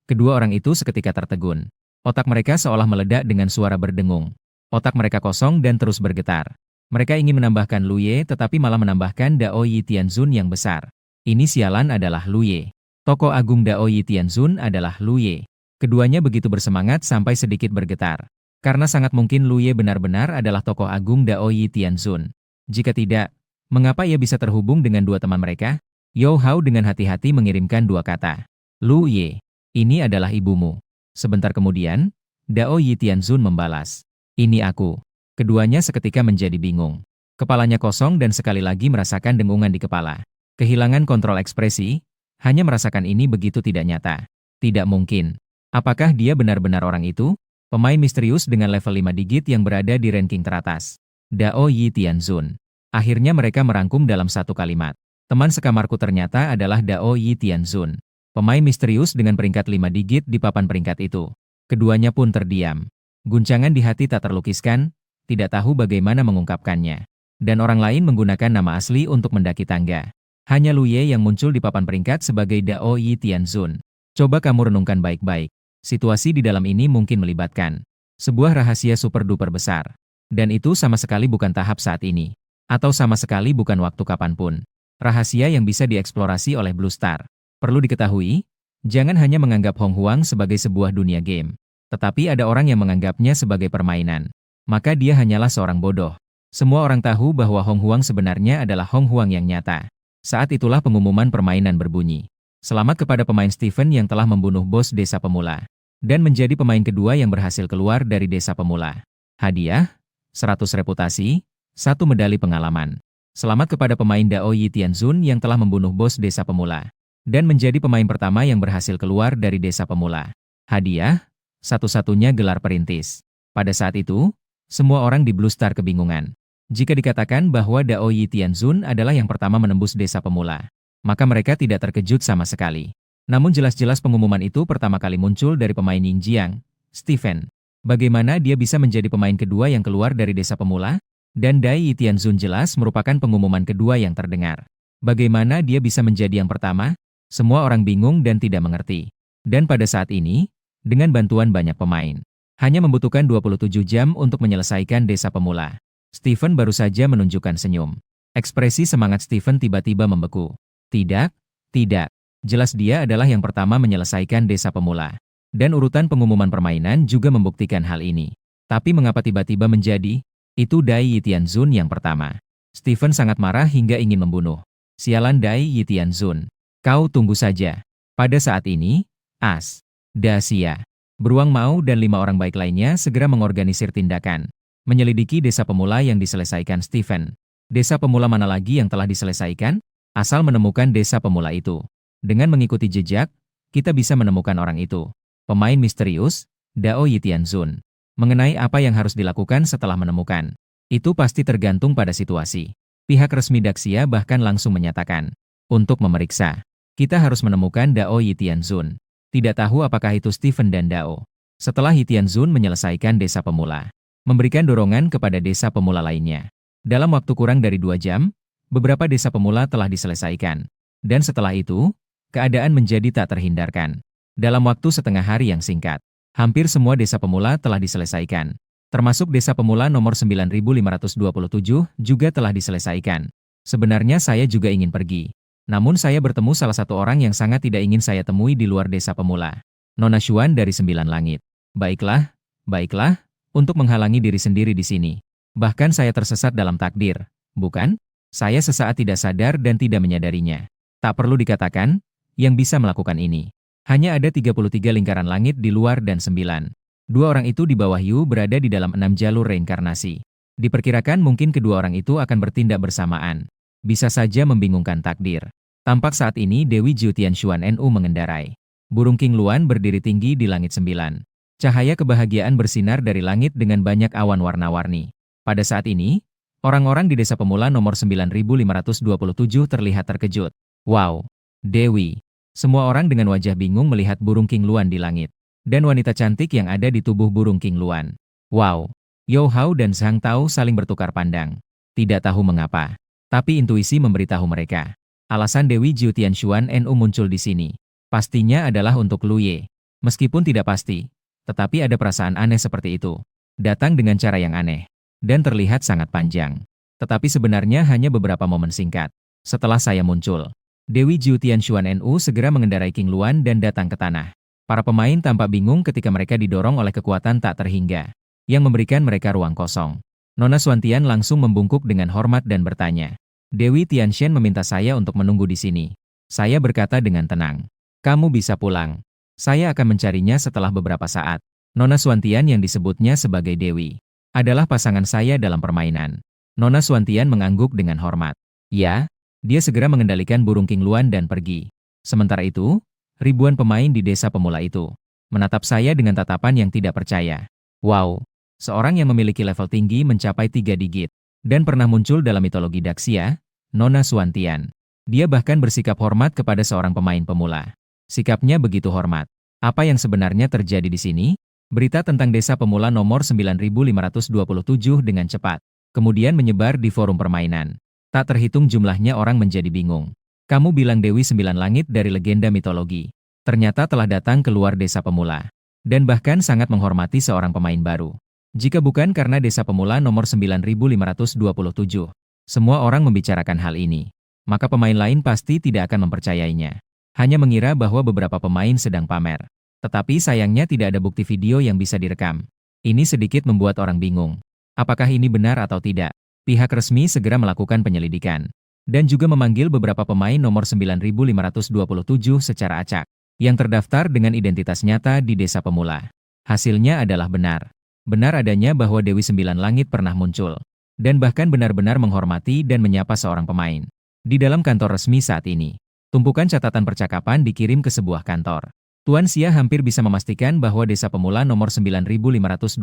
Kedua orang itu seketika tertegun. Otak mereka seolah meledak dengan suara berdengung. Otak mereka kosong dan terus bergetar. Mereka ingin menambahkan Luye tetapi malah menambahkan Dao Tianzun yang besar. Ini sialan adalah Luye. Tokoh agung Dao Tianzun adalah Luye. Keduanya begitu bersemangat sampai sedikit bergetar. Karena sangat mungkin Lu Ye benar-benar adalah tokoh agung Dao Yi Tianzun. Jika tidak, mengapa ia bisa terhubung dengan dua teman mereka? Yao Hao dengan hati-hati mengirimkan dua kata. Lu Ye, ini adalah ibumu. Sebentar kemudian, Dao Yi Tianzun membalas. Ini aku. Keduanya seketika menjadi bingung. Kepalanya kosong dan sekali lagi merasakan dengungan di kepala. Kehilangan kontrol ekspresi, hanya merasakan ini begitu tidak nyata. Tidak mungkin. Apakah dia benar-benar orang itu? Pemain misterius dengan level 5 digit yang berada di ranking teratas. Dao Yi Tianzun. Akhirnya mereka merangkum dalam satu kalimat. Teman sekamarku ternyata adalah Dao Yi Tianzun. Pemain misterius dengan peringkat 5 digit di papan peringkat itu. Keduanya pun terdiam. Guncangan di hati tak terlukiskan, tidak tahu bagaimana mengungkapkannya. Dan orang lain menggunakan nama asli untuk mendaki tangga. Hanya Lu Ye yang muncul di papan peringkat sebagai Dao Yi Tianzun. Coba kamu renungkan baik-baik. Situasi di dalam ini mungkin melibatkan sebuah rahasia super duper besar. Dan itu sama sekali bukan tahap saat ini. Atau sama sekali bukan waktu kapanpun. Rahasia yang bisa dieksplorasi oleh Blue Star. Perlu diketahui, jangan hanya menganggap Hong Huang sebagai sebuah dunia game. Tetapi ada orang yang menganggapnya sebagai permainan. Maka dia hanyalah seorang bodoh. Semua orang tahu bahwa Hong Huang sebenarnya adalah Hong Huang yang nyata. Saat itulah pengumuman permainan berbunyi. Selamat kepada pemain Stephen yang telah membunuh bos desa pemula. Dan menjadi pemain kedua yang berhasil keluar dari desa pemula. Hadiah, 100 reputasi, 1 medali pengalaman. Selamat kepada pemain Dao Yi Tianzun yang telah membunuh bos desa pemula. Dan menjadi pemain pertama yang berhasil keluar dari desa pemula. Hadiah, satu-satunya gelar perintis. Pada saat itu, semua orang di Blue Star kebingungan. Jika dikatakan bahwa Dao Yi Tianzun adalah yang pertama menembus desa pemula, maka mereka tidak terkejut sama sekali. Namun jelas-jelas pengumuman itu pertama kali muncul dari pemain Yingjiang, Stephen. Bagaimana dia bisa menjadi pemain kedua yang keluar dari desa pemula? Dan Dai Yi Tianzun jelas merupakan pengumuman kedua yang terdengar. Bagaimana dia bisa menjadi yang pertama? Semua orang bingung dan tidak mengerti. Dan pada saat ini, dengan bantuan banyak pemain, hanya membutuhkan 27 jam untuk menyelesaikan desa pemula. Stephen baru saja menunjukkan senyum. Ekspresi semangat Stephen tiba-tiba membeku. Tidak, tidak. Jelas dia adalah yang pertama menyelesaikan desa pemula. Dan urutan pengumuman permainan juga membuktikan hal ini. Tapi mengapa tiba-tiba menjadi? Itu Dai Yi Tianzun yang pertama. Stephen sangat marah hingga ingin membunuh. Sialan Dai Yi Tianzun. Kau tunggu saja. Pada saat ini, As, Dacia, Beruang Mau dan 5 orang baik lainnya segera mengorganisir tindakan. Menyelidiki desa pemula yang diselesaikan Stephen. Desa pemula mana lagi yang telah diselesaikan? Asal menemukan desa pemula itu. Dengan mengikuti jejak, kita bisa menemukan orang itu. Pemain misterius, Dao Yi Tianzun. Mengenai apa yang harus dilakukan setelah menemukan, itu pasti tergantung pada situasi. Pihak resmi Daxia bahkan langsung menyatakan, untuk memeriksa, kita harus menemukan Dao Yi Tianzun. Tidak tahu apakah itu Stephen dan Dao. Setelah Yi Tianzun menyelesaikan desa pemula, memberikan dorongan kepada desa pemula lainnya. Dalam waktu kurang dari 2 jam, beberapa desa pemula telah diselesaikan. Dan setelah itu, keadaan menjadi tak terhindarkan. Dalam waktu setengah hari yang singkat, hampir semua desa pemula telah diselesaikan. Termasuk desa pemula nomor 9527 juga telah diselesaikan. Sebenarnya saya juga ingin pergi. Namun saya bertemu salah satu orang yang sangat tidak ingin saya temui di luar desa pemula. Nona Xuan dari 9 langit. Baiklah, baiklah, untuk menghalangi diri sendiri di sini. Bahkan saya tersesat dalam takdir, bukan? Saya sesaat tidak sadar dan tidak menyadarinya. Tak perlu dikatakan, yang bisa melakukan ini. Hanya ada 33 lingkaran langit di luar dan 9. 2 orang itu di bawah Yu berada di dalam 6 jalur reinkarnasi. Diperkirakan mungkin kedua orang itu akan bertindak bersamaan. Bisa saja membingungkan takdir. Tampak saat ini Dewi Jiu Tianshuan NU mengendarai. Burung King Luan berdiri tinggi di langit 9. Cahaya kebahagiaan bersinar dari langit dengan banyak awan warna-warni. Pada saat ini, orang-orang di desa pemula nomor 9527 terlihat terkejut. Wow, Dewi. Semua orang dengan wajah bingung melihat burung King Luan di langit. Dan wanita cantik yang ada di tubuh burung King Luan. Wow. Yao Hao dan Zhang Tao saling bertukar pandang. Tidak tahu mengapa. Tapi intuisi memberitahu mereka. Alasan Dewi Jiu Tianshuan NU muncul di sini. Pastinya adalah untuk Lu Ye. Meskipun tidak pasti, tetapi ada perasaan aneh seperti itu. Datang dengan cara yang aneh. Dan terlihat sangat panjang. Tetapi sebenarnya hanya beberapa momen singkat. Setelah saya muncul, Dewi Jiu Tianshuan NU segera mengendarai King Luan dan datang ke tanah. Para pemain tampak bingung ketika mereka didorong oleh kekuatan tak terhingga. yang memberikan mereka ruang kosong. Nona Xuantian langsung membungkuk dengan hormat dan bertanya. Dewi Tianshan meminta saya untuk menunggu di sini. Saya berkata dengan tenang. Kamu bisa pulang. Saya akan mencarinya setelah beberapa saat. Nona Xuantian yang disebutnya sebagai Dewi adalah pasangan saya dalam permainan. Nona Xuantian mengangguk dengan hormat. Ya, dia segera mengendalikan burung King Luan dan pergi. Sementara itu, ribuan pemain di desa pemula itu menatap saya dengan tatapan yang tidak percaya. Wow, seorang yang memiliki level tinggi mencapai 3 digit dan pernah muncul dalam mitologi Daxia, Nona Xuantian. Dia bahkan bersikap hormat kepada seorang pemain pemula. Sikapnya begitu hormat. Apa yang sebenarnya terjadi di sini? Berita tentang desa pemula nomor 9527 dengan cepat kemudian menyebar di forum permainan. Tak terhitung jumlahnya orang menjadi bingung. Kamu bilang Dewi Sembilan Langit dari legenda mitologi. Ternyata telah datang keluar desa pemula. Dan bahkan sangat menghormati seorang pemain baru. Jika bukan karena desa pemula nomor 9527, semua orang membicarakan hal ini. Maka pemain lain pasti tidak akan mempercayainya. Hanya mengira bahwa beberapa pemain sedang pamer. Tetapi sayangnya tidak ada bukti video yang bisa direkam. Ini sedikit membuat orang bingung. Apakah ini benar atau tidak? Pihak resmi segera melakukan penyelidikan. Dan juga memanggil beberapa pemain nomor 9527 secara acak, yang terdaftar dengan identitas nyata di desa pemula. Hasilnya adalah benar. Benar adanya bahwa Dewi Sembilan Langit pernah muncul, dan bahkan benar-benar menghormati dan menyapa seorang pemain. Di dalam kantor resmi saat ini, tumpukan catatan percakapan dikirim ke sebuah kantor. Tuan Xia hampir bisa memastikan bahwa desa pemula nomor 9527.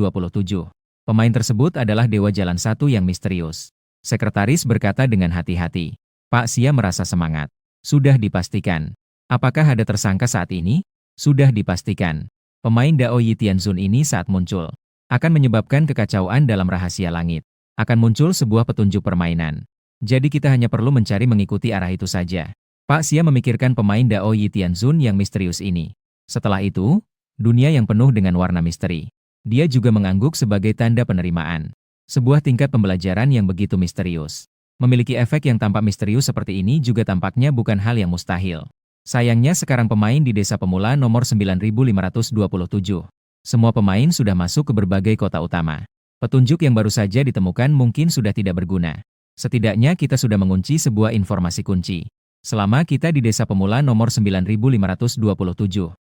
Pemain tersebut adalah Dewa Jalan Satu yang misterius. Sekretaris berkata dengan hati-hati. Pak Xia merasa semangat. Sudah dipastikan. Apakah ada tersangka saat ini? Sudah dipastikan. Pemain Dao Yi Tianzun ini saat muncul akan menyebabkan kekacauan dalam rahasia langit. Akan muncul sebuah petunjuk permainan. Jadi kita hanya perlu mencari mengikuti arah itu saja. Pak Xia memikirkan pemain Dao Yi Tianzun yang misterius ini. Setelah itu, dunia yang penuh dengan warna misteri. Dia juga mengangguk sebagai tanda penerimaan. Sebuah tingkat pembelajaran yang begitu misterius. Memiliki efek yang tampak misterius seperti ini juga tampaknya bukan hal yang mustahil. Sayangnya sekarang pemain di desa pemula nomor 9527. Semua pemain sudah masuk ke berbagai kota utama. Petunjuk yang baru saja ditemukan mungkin sudah tidak berguna. Setidaknya kita sudah mengunci sebuah informasi kunci. Selama kita di desa pemula nomor 9527,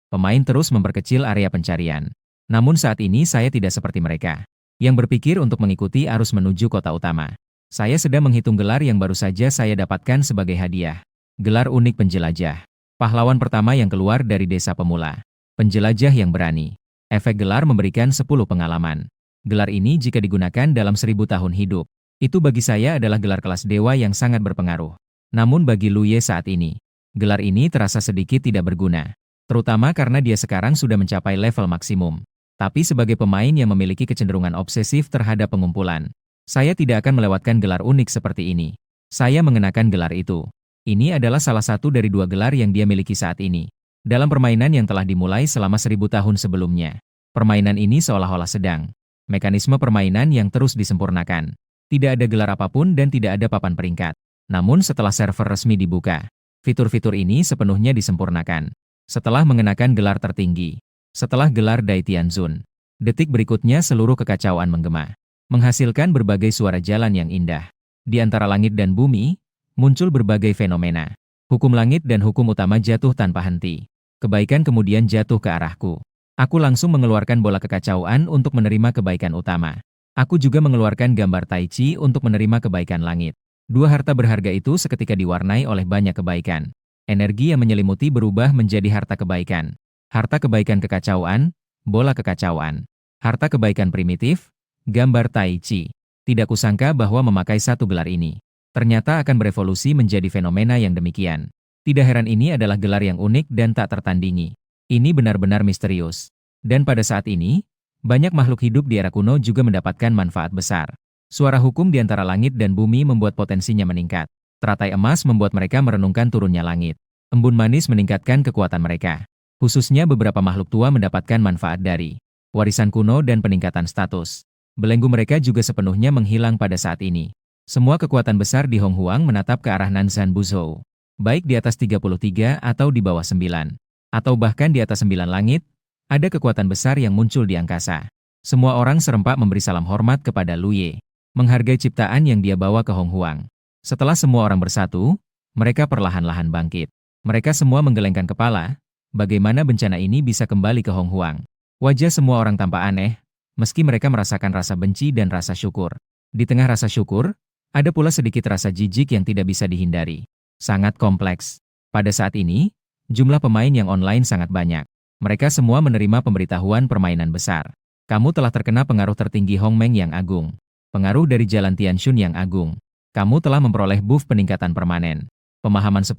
pemain terus memperkecil area pencarian. Namun saat ini saya tidak seperti mereka yang berpikir untuk mengikuti arus menuju kota utama. Saya sedang menghitung gelar yang baru saja saya dapatkan sebagai hadiah. Gelar unik penjelajah. Pahlawan pertama yang keluar dari desa pemula. Penjelajah yang berani. Efek gelar memberikan 10 pengalaman. Gelar ini jika digunakan dalam 1000 tahun hidup, itu bagi saya adalah gelar kelas dewa yang sangat berpengaruh. Namun bagi Lu Ye saat ini, gelar ini terasa sedikit tidak berguna. Terutama karena dia sekarang sudah mencapai level maksimum. Tapi sebagai pemain yang memiliki kecenderungan obsesif terhadap pengumpulan, saya tidak akan melewatkan gelar unik seperti ini. Saya mengenakan gelar itu. Ini adalah salah satu dari 2 gelar yang dia miliki saat ini. Dalam permainan yang telah dimulai selama 1000 tahun sebelumnya. Permainan ini seolah-olah sedang. Mekanisme permainan yang terus disempurnakan. Tidak ada gelar apapun dan tidak ada papan peringkat. Namun setelah server resmi dibuka, fitur-fitur ini sepenuhnya disempurnakan. Setelah mengenakan gelar tertinggi. Setelah gelar Dai Tianzun, detik berikutnya seluruh kekacauan menggema, menghasilkan berbagai suara jalan yang indah. Di antara langit dan bumi, muncul berbagai fenomena. Hukum langit dan hukum utama jatuh tanpa henti. Kebaikan kemudian jatuh ke arahku. Aku langsung mengeluarkan bola kekacauan untuk menerima kebaikan utama. Aku juga mengeluarkan gambar Tai Chi untuk menerima kebaikan langit. 2 harta berharga itu seketika diwarnai oleh banyak kebaikan. Energi yang menyelimuti berubah menjadi harta kebaikan. Harta kebaikan kekacauan, bola kekacauan. Harta kebaikan primitif, gambar Tai Chi. Tidak kusangka bahwa memakai satu gelar ini ternyata akan berevolusi menjadi fenomena yang demikian. Tidak heran ini adalah gelar yang unik dan tak tertandingi. Ini benar-benar misterius. Dan pada saat ini, banyak makhluk hidup di era kuno juga mendapatkan manfaat besar. Suara hukum di antara langit dan bumi membuat potensinya meningkat. Teratai emas membuat mereka merenungkan turunnya langit. Embun manis meningkatkan kekuatan mereka. Khususnya beberapa makhluk tua mendapatkan manfaat dari warisan kuno dan peningkatan status. Belenggu mereka juga sepenuhnya menghilang pada saat ini. Semua kekuatan besar di Hong Huang menatap ke arah Nanzhan Buzhou. Baik di atas 33 atau di bawah 9. Atau bahkan di atas 9 langit, ada kekuatan besar yang muncul di angkasa. Semua orang serempak memberi salam hormat kepada Lu Ye, menghargai ciptaan yang dia bawa ke Hong Huang. Setelah semua orang bersatu, mereka perlahan-lahan bangkit. Mereka semua menggelengkan kepala, bagaimana bencana ini bisa kembali ke Hong Huang. Wajah semua orang tampak aneh, meski mereka merasakan rasa benci dan rasa syukur. Di tengah rasa syukur, ada pula sedikit rasa jijik yang tidak bisa dihindari. Sangat kompleks. Pada saat ini, jumlah pemain yang online sangat banyak. Mereka semua menerima pemberitahuan permainan besar. Kamu telah terkena pengaruh tertinggi Hongmeng yang agung. Pengaruh dari Jalan Tianxun yang agung. Kamu telah memperoleh buff peningkatan permanen. Pemahaman 10,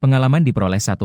pengalaman diperoleh 1%.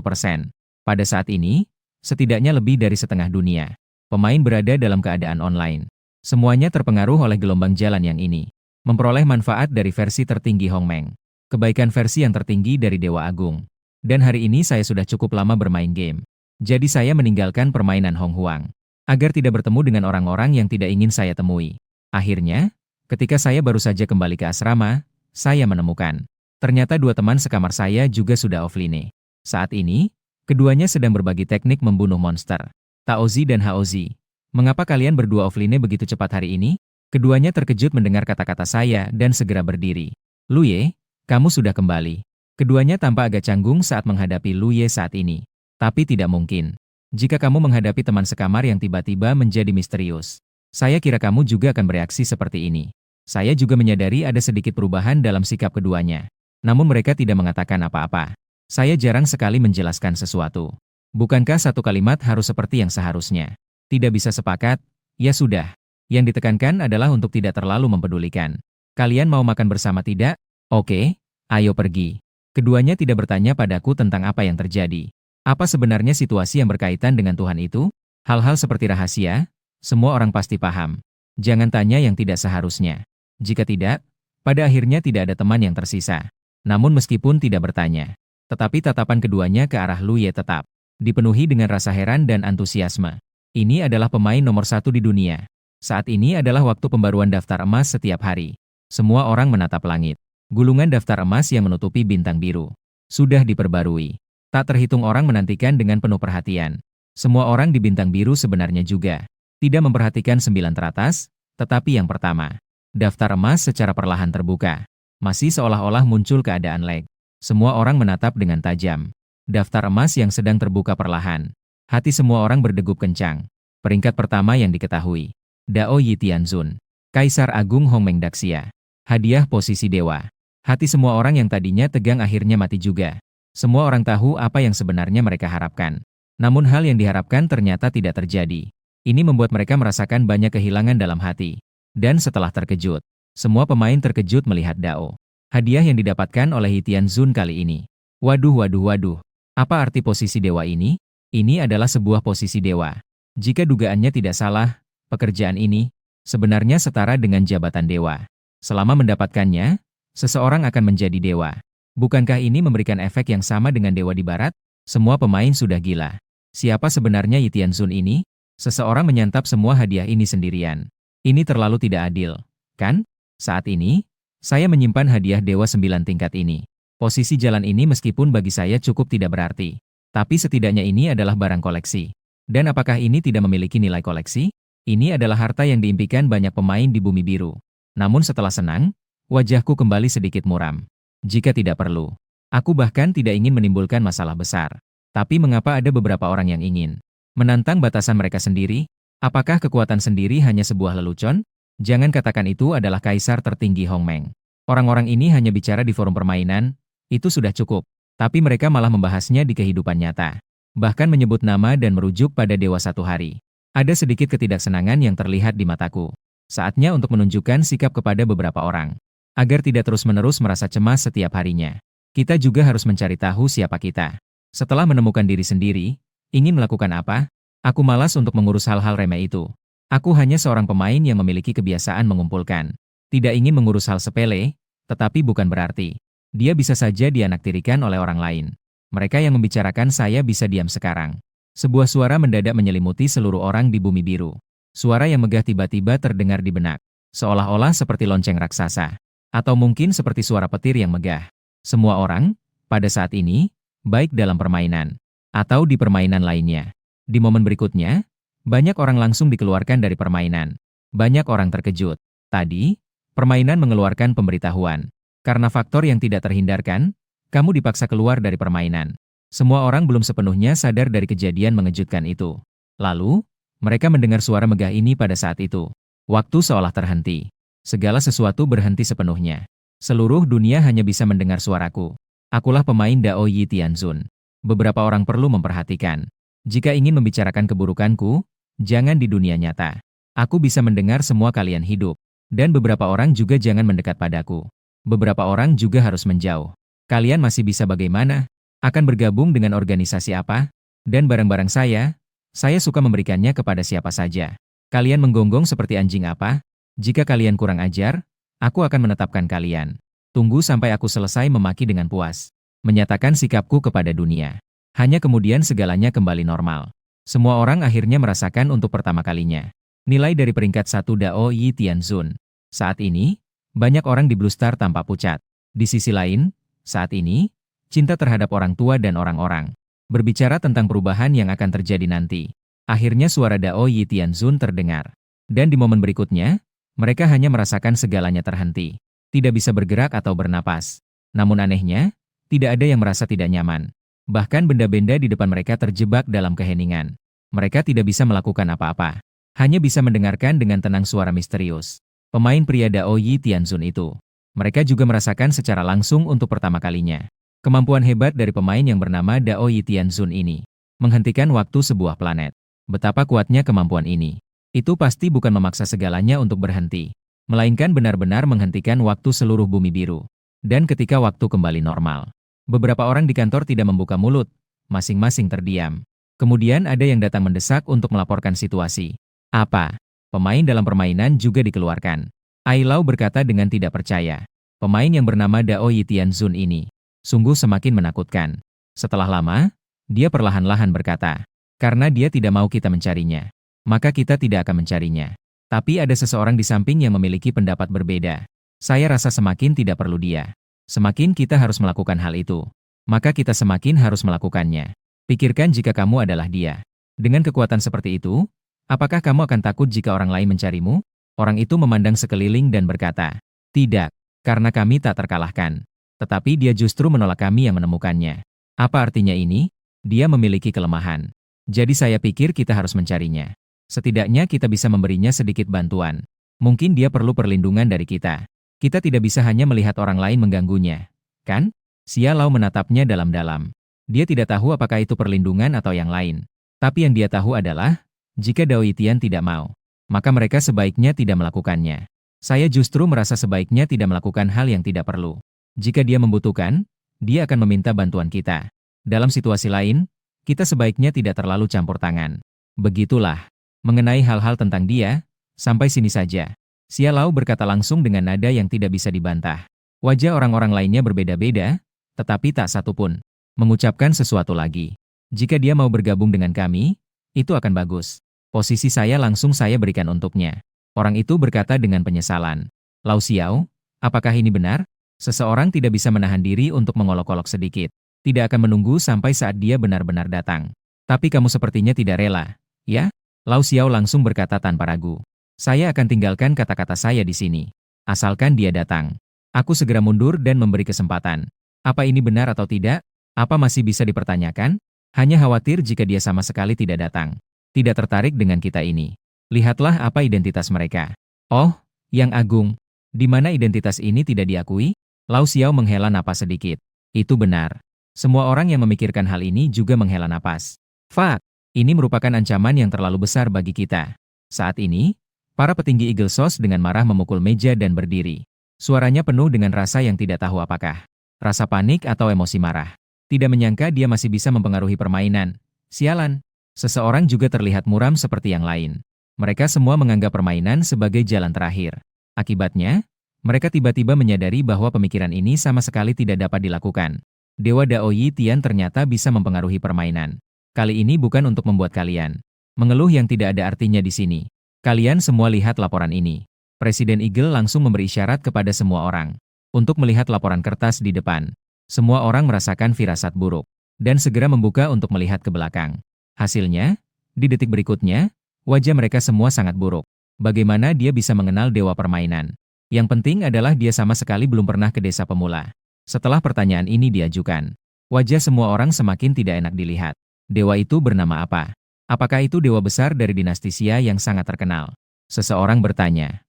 Pada saat ini, setidaknya lebih dari setengah dunia pemain berada dalam keadaan online. Semuanya terpengaruh oleh gelombang jalan yang ini. Memperoleh manfaat dari versi tertinggi Hongmeng. Kebaikan versi yang tertinggi dari Dewa Agung. Dan hari ini saya sudah cukup lama bermain game. Jadi saya meninggalkan permainan Hong Huang agar tidak bertemu dengan orang-orang yang tidak ingin saya temui. Akhirnya, ketika saya baru saja kembali ke asrama, saya menemukan. Ternyata dua teman sekamar saya juga sudah offline. Saat ini, keduanya sedang berbagi teknik membunuh monster. Taozi dan Haozi. Mengapa kalian berdua offline begitu cepat hari ini? Keduanya terkejut mendengar kata-kata saya dan segera berdiri. Lu Ye, kamu sudah kembali. Keduanya tampak agak canggung saat menghadapi Lu Ye saat ini. Tapi tidak mungkin. Jika kamu menghadapi teman sekamar yang tiba-tiba menjadi misterius, saya kira kamu juga akan bereaksi seperti ini. Saya juga menyadari ada sedikit perubahan dalam sikap keduanya. Namun mereka tidak mengatakan apa-apa. Saya jarang sekali menjelaskan sesuatu. Bukankah satu kalimat harus seperti yang seharusnya? Tidak bisa sepakat? Ya sudah. Yang ditekankan adalah untuk tidak terlalu mempedulikan. Kalian mau makan bersama tidak? Oke, ayo pergi. Keduanya tidak bertanya padaku tentang apa yang terjadi. Apa sebenarnya situasi yang berkaitan dengan Tuhan itu? Hal-hal seperti rahasia, semua orang pasti paham. Jangan tanya yang tidak seharusnya. Jika tidak, pada akhirnya tidak ada teman yang tersisa. Namun meskipun tidak bertanya, tetapi tatapan keduanya ke arah Lu Ye tetap dipenuhi dengan rasa heran dan antusiasme. Ini adalah pemain nomor 1 di dunia. Saat ini adalah waktu pembaruan daftar emas setiap hari. Semua orang menatap langit. Gulungan daftar emas yang menutupi bintang biru sudah diperbarui. Tak terhitung orang menantikan dengan penuh perhatian. Semua orang di bintang biru sebenarnya juga tidak memperhatikan 9 teratas, tetapi yang pertama. Daftar emas secara perlahan terbuka. Masih seolah-olah muncul keadaan lag. Semua orang menatap dengan tajam. Daftar emas yang sedang terbuka perlahan. Hati semua orang berdegup kencang. Peringkat pertama yang diketahui. Dao Yi Tianzun. Kaisar Agung Hongmeng Daxia. Hadiah posisi dewa. Hati semua orang yang tadinya tegang akhirnya mati juga. Semua orang tahu apa yang sebenarnya mereka harapkan. Namun hal yang diharapkan ternyata tidak terjadi. Ini membuat mereka merasakan banyak kehilangan dalam hati. Dan setelah terkejut, semua pemain terkejut melihat Dao. Hadiah yang didapatkan oleh Hitian Zun kali ini. Waduh waduh waduh. Apa arti posisi dewa ini? Ini adalah sebuah posisi dewa. Jika dugaannya tidak salah, pekerjaan ini sebenarnya setara dengan jabatan dewa. Selama mendapatkannya, seseorang akan menjadi dewa. Bukankah ini memberikan efek yang sama dengan dewa di barat? Semua pemain sudah gila. Siapa sebenarnya Hitian Zun ini? Seseorang menyantap semua hadiah ini sendirian. Ini terlalu tidak adil, kan? Saat ini, saya menyimpan hadiah dewa 9 tingkat ini. Posisi jalan ini meskipun bagi saya cukup tidak berarti. Tapi setidaknya ini adalah barang koleksi. Dan apakah ini tidak memiliki nilai koleksi? Ini adalah harta yang diimpikan banyak pemain di bumi biru. Namun setelah senang, wajahku kembali sedikit muram. Jika tidak perlu. Aku bahkan tidak ingin menimbulkan masalah besar. Tapi mengapa ada beberapa orang yang ingin menantang batasan mereka sendiri? Apakah kekuatan sendiri hanya sebuah lelucon? Jangan katakan itu adalah kaisar tertinggi Hongmeng. Orang-orang ini hanya bicara di forum permainan, itu sudah cukup. Tapi mereka malah membahasnya di kehidupan nyata. Bahkan menyebut nama dan merujuk pada dewa satu hari. Ada sedikit ketidaksenangan yang terlihat di mataku. Saatnya untuk menunjukkan sikap kepada beberapa orang. Agar tidak terus-menerus merasa cemas setiap harinya. Kita juga harus mencari tahu siapa kita. Setelah menemukan diri sendiri, ingin melakukan apa? Aku malas untuk mengurus hal-hal remeh itu. Aku hanya seorang pemain yang memiliki kebiasaan mengumpulkan. Tidak ingin mengurus hal sepele, tetapi bukan berarti dia bisa saja dianaktirikan oleh orang lain. Mereka yang membicarakan saya bisa diam sekarang. Sebuah suara mendadak menyelimuti seluruh orang di bumi biru. Suara yang megah tiba-tiba terdengar di benak. Seolah-olah seperti lonceng raksasa. Atau mungkin seperti suara petir yang megah. Semua orang, pada saat ini, baik dalam permainan, atau di permainan lainnya. Di momen berikutnya, Banyak orang langsung dikeluarkan dari permainan. Banyak orang terkejut. Tadi, permainan mengeluarkan pemberitahuan. Karena faktor yang tidak terhindarkan, kamu dipaksa keluar dari permainan. Semua orang belum sepenuhnya sadar dari kejadian mengejutkan itu. Lalu, mereka mendengar suara megah ini pada saat itu. Waktu seolah terhenti. Segala sesuatu berhenti sepenuhnya. Seluruh dunia hanya bisa mendengar suaraku. Akulah pemain Dao Yi Tianzun. Beberapa orang perlu memperhatikan. Jika ingin membicarakan keburukanku, jangan di dunia nyata. Aku bisa mendengar semua kalian hidup. Dan beberapa orang juga jangan mendekat padaku. Beberapa orang juga harus menjauh. Kalian masih bisa bagaimana? Akan bergabung dengan organisasi apa? Dan barang-barang saya suka memberikannya kepada siapa saja. Kalian menggonggong seperti anjing apa? Jika kalian kurang ajar, aku akan menetapkan kalian. Tunggu sampai aku selesai memaki dengan puas. Menyatakan sikapku kepada dunia. Hanya kemudian segalanya kembali normal. Semua orang akhirnya merasakan untuk pertama kalinya. Nilai dari peringkat 1 Dao Yi Tianzun. Saat ini, banyak orang di Blue Star tanpa pucat. Di sisi lain, saat ini, cinta terhadap orang tua dan orang-orang. Berbicara tentang perubahan yang akan terjadi nanti. Akhirnya suara Dao Yi Tianzun terdengar. Dan di momen berikutnya, mereka hanya merasakan segalanya terhenti. Tidak bisa bergerak atau bernapas. Namun anehnya, tidak ada yang merasa tidak nyaman. Bahkan benda-benda di depan mereka terjebak dalam keheningan. Mereka tidak bisa melakukan apa-apa. Hanya bisa mendengarkan dengan tenang suara misterius. Pemain pria Dao Yi Tianzun itu. Mereka juga merasakan secara langsung untuk pertama kalinya. Kemampuan hebat dari pemain yang bernama Dao Yi Tianzun ini. Menghentikan waktu sebuah planet. Betapa kuatnya kemampuan ini. Itu pasti bukan memaksa segalanya untuk berhenti. Melainkan benar-benar menghentikan waktu seluruh bumi biru. Dan ketika waktu kembali normal. Beberapa orang di kantor tidak membuka mulut, masing-masing terdiam. Kemudian ada yang datang mendesak untuk melaporkan situasi. Apa? Pemain dalam permainan juga dikeluarkan. Ai Lau berkata dengan tidak percaya. Pemain yang bernama Dao Yi Tianzun ini sungguh semakin menakutkan. Setelah lama, dia perlahan-lahan berkata, karena dia tidak mau kita mencarinya, maka kita tidak akan mencarinya. Tapi ada seseorang di samping yang memiliki pendapat berbeda. Saya rasa semakin tidak perlu dia. Semakin kita harus melakukan hal itu, maka kita semakin harus melakukannya. Pikirkan jika kamu adalah dia. Dengan kekuatan seperti itu, apakah kamu akan takut jika orang lain mencarimu? Orang itu memandang sekeliling dan berkata, tidak, karena kami tak terkalahkan. Tetapi dia justru menolak kami yang menemukannya. Apa artinya ini? Dia memiliki kelemahan. Jadi saya pikir kita harus mencarinya. Setidaknya kita bisa memberinya sedikit bantuan. Mungkin dia perlu perlindungan dari kita. Kita tidak bisa hanya melihat orang lain mengganggunya, kan? Xia Lao menatapnya dalam-dalam. Dia tidak tahu apakah itu perlindungan atau yang lain. Tapi yang dia tahu adalah, jika Dao Yi Tian tidak mau, maka mereka sebaiknya tidak melakukannya. Saya justru merasa sebaiknya tidak melakukan hal yang tidak perlu. Jika dia membutuhkan, dia akan meminta bantuan kita. Dalam situasi lain, kita sebaiknya tidak terlalu campur tangan. Begitulah. Mengenai hal-hal tentang dia, sampai sini saja. Xia Lao berkata langsung dengan nada yang tidak bisa dibantah. Wajah orang-orang lainnya berbeda-beda, tetapi tak satu pun mengucapkan sesuatu lagi. Jika dia mau bergabung dengan kami, itu akan bagus. Posisi saya langsung saya berikan untuknya. Orang itu berkata dengan penyesalan. Lao Xiao, apakah ini benar? Seseorang tidak bisa menahan diri untuk mengolok-olok sedikit. Tidak akan menunggu sampai saat dia benar-benar datang. Tapi kamu sepertinya tidak rela, ya? Lao Xiao langsung berkata tanpa ragu. Saya akan tinggalkan kata-kata saya di sini. Asalkan dia datang. Aku segera mundur dan memberi kesempatan. Apa ini benar atau tidak? Apa masih bisa dipertanyakan? Hanya khawatir jika dia sama sekali tidak datang. Tidak tertarik dengan kita ini. Lihatlah apa identitas mereka. Oh, Yang Agung. Di mana identitas ini tidak diakui? Lao Xiao menghela napas sedikit. Itu benar. Semua orang yang memikirkan hal ini juga menghela napas. Fuck, ini merupakan ancaman yang terlalu besar bagi kita. Saat ini, para petinggi Eagle Sauce dengan marah memukul meja dan berdiri. Suaranya penuh dengan rasa yang tidak tahu apakah. Rasa panik atau emosi marah. Tidak menyangka dia masih bisa mempengaruhi permainan. Sialan. Seseorang juga terlihat muram seperti yang lain. Mereka semua menganggap permainan sebagai jalan terakhir. Akibatnya, mereka tiba-tiba menyadari bahwa pemikiran ini sama sekali tidak dapat dilakukan. Dewa Dao Yi Tian ternyata bisa mempengaruhi permainan. Kali ini bukan untuk membuat kalian mengeluh yang tidak ada artinya di sini. Kalian semua lihat laporan ini. Presiden Eagle langsung memberi isyarat kepada semua orang untuk melihat laporan kertas di depan. Semua orang merasakan firasat buruk. dan segera membuka untuk melihat ke belakang. Hasilnya, di detik berikutnya, Wajah mereka semua sangat buruk. Bagaimana dia bisa mengenal dewa permainan? Yang penting adalah dia sama sekali belum pernah ke desa pemula. Setelah pertanyaan ini diajukan, wajah semua orang semakin tidak enak dilihat. Dewa itu bernama apa? Apakah itu dewa besar dari dinasti Xia yang sangat terkenal? Seseorang bertanya.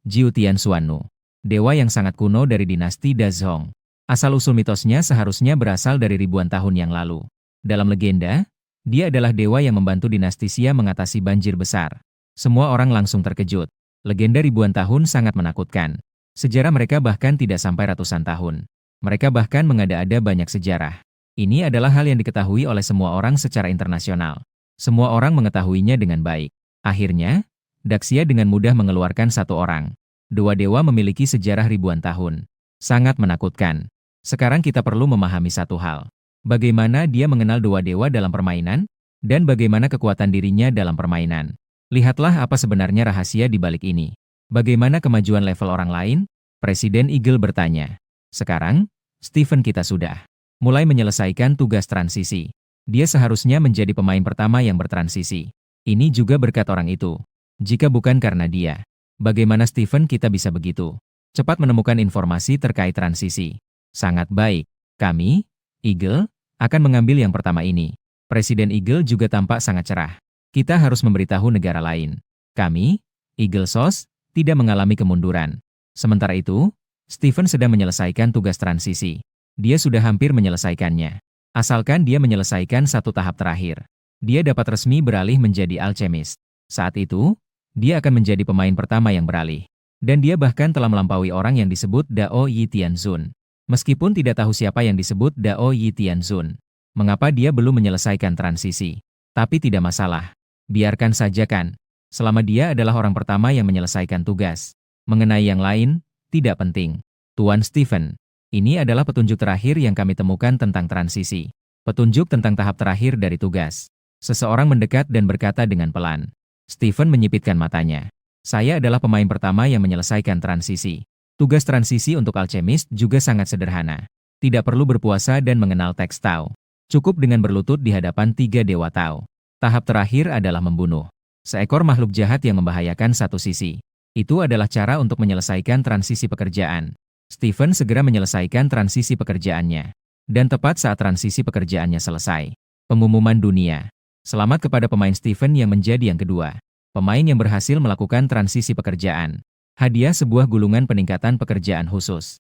Jiu Tianxuanu, dewa yang sangat kuno dari dinasti Dazhong. Asal-usul mitosnya seharusnya berasal dari ribuan tahun yang lalu. Dalam legenda, dia adalah dewa yang membantu dinasti Xia mengatasi banjir besar. Semua orang langsung terkejut. Legenda ribuan tahun sangat menakutkan. Sejarah mereka bahkan tidak sampai ratusan tahun. Mereka bahkan mengada-ada banyak sejarah. Ini adalah hal yang diketahui oleh semua orang secara internasional. Semua orang mengetahuinya dengan baik. Akhirnya, Daxia dengan mudah mengeluarkan satu orang. Dua dewa memiliki sejarah ribuan tahun. Sangat menakutkan. Sekarang kita perlu memahami satu hal. Bagaimana dia mengenal dua dewa dalam permainan? Dan bagaimana kekuatan dirinya dalam permainan? Lihatlah apa sebenarnya rahasia di balik ini. Bagaimana kemajuan level orang lain? Presiden Eagle bertanya. Sekarang, Stephen kita sudah mulai menyelesaikan tugas transisi. Dia seharusnya menjadi pemain pertama yang bertransisi. Ini juga berkat orang itu. Jika bukan karena dia, bagaimana Stephen kita bisa begitu cepat menemukan informasi terkait transisi? Sangat baik. Kami, Eagle, akan mengambil yang pertama ini. Presiden Eagle juga tampak sangat cerah. Kita harus memberitahu negara lain. Kami, Eagle SOS, tidak mengalami kemunduran. Sementara itu, Stephen sedang menyelesaikan tugas transisi. Dia sudah hampir menyelesaikannya. Asalkan dia menyelesaikan satu tahap terakhir, dia dapat resmi beralih menjadi alchemist. Saat itu, dia akan menjadi pemain pertama yang beralih. Dan dia bahkan telah melampaui orang yang disebut Dao Yi Tianzun. Meskipun tidak tahu siapa yang disebut Dao Yi Tianzun, mengapa dia belum menyelesaikan transisi? Tapi tidak masalah. Biarkan saja kan. Selama dia adalah orang pertama yang menyelesaikan tugas. Mengenai yang lain, tidak penting. Tuan Stephen, ini adalah petunjuk terakhir yang kami temukan tentang transisi. Petunjuk tentang tahap terakhir dari tugas. Seseorang mendekat dan berkata dengan pelan. Stephen menyipitkan matanya. Saya adalah pemain pertama yang menyelesaikan transisi. Tugas transisi untuk alchemist juga sangat sederhana. Tidak perlu berpuasa dan mengenal teks Tao. Cukup dengan berlutut di hadapan tiga dewa Tao. Tahap terakhir adalah membunuh seekor makhluk jahat yang membahayakan satu sisi. Itu adalah cara untuk menyelesaikan transisi pekerjaan. Stephen segera menyelesaikan transisi pekerjaannya. Dan tepat saat transisi pekerjaannya selesai, pengumuman dunia. Selamat kepada pemain Stephen yang menjadi yang kedua. Pemain yang berhasil melakukan transisi pekerjaan. Hadiah sebuah gulungan peningkatan pekerjaan khusus.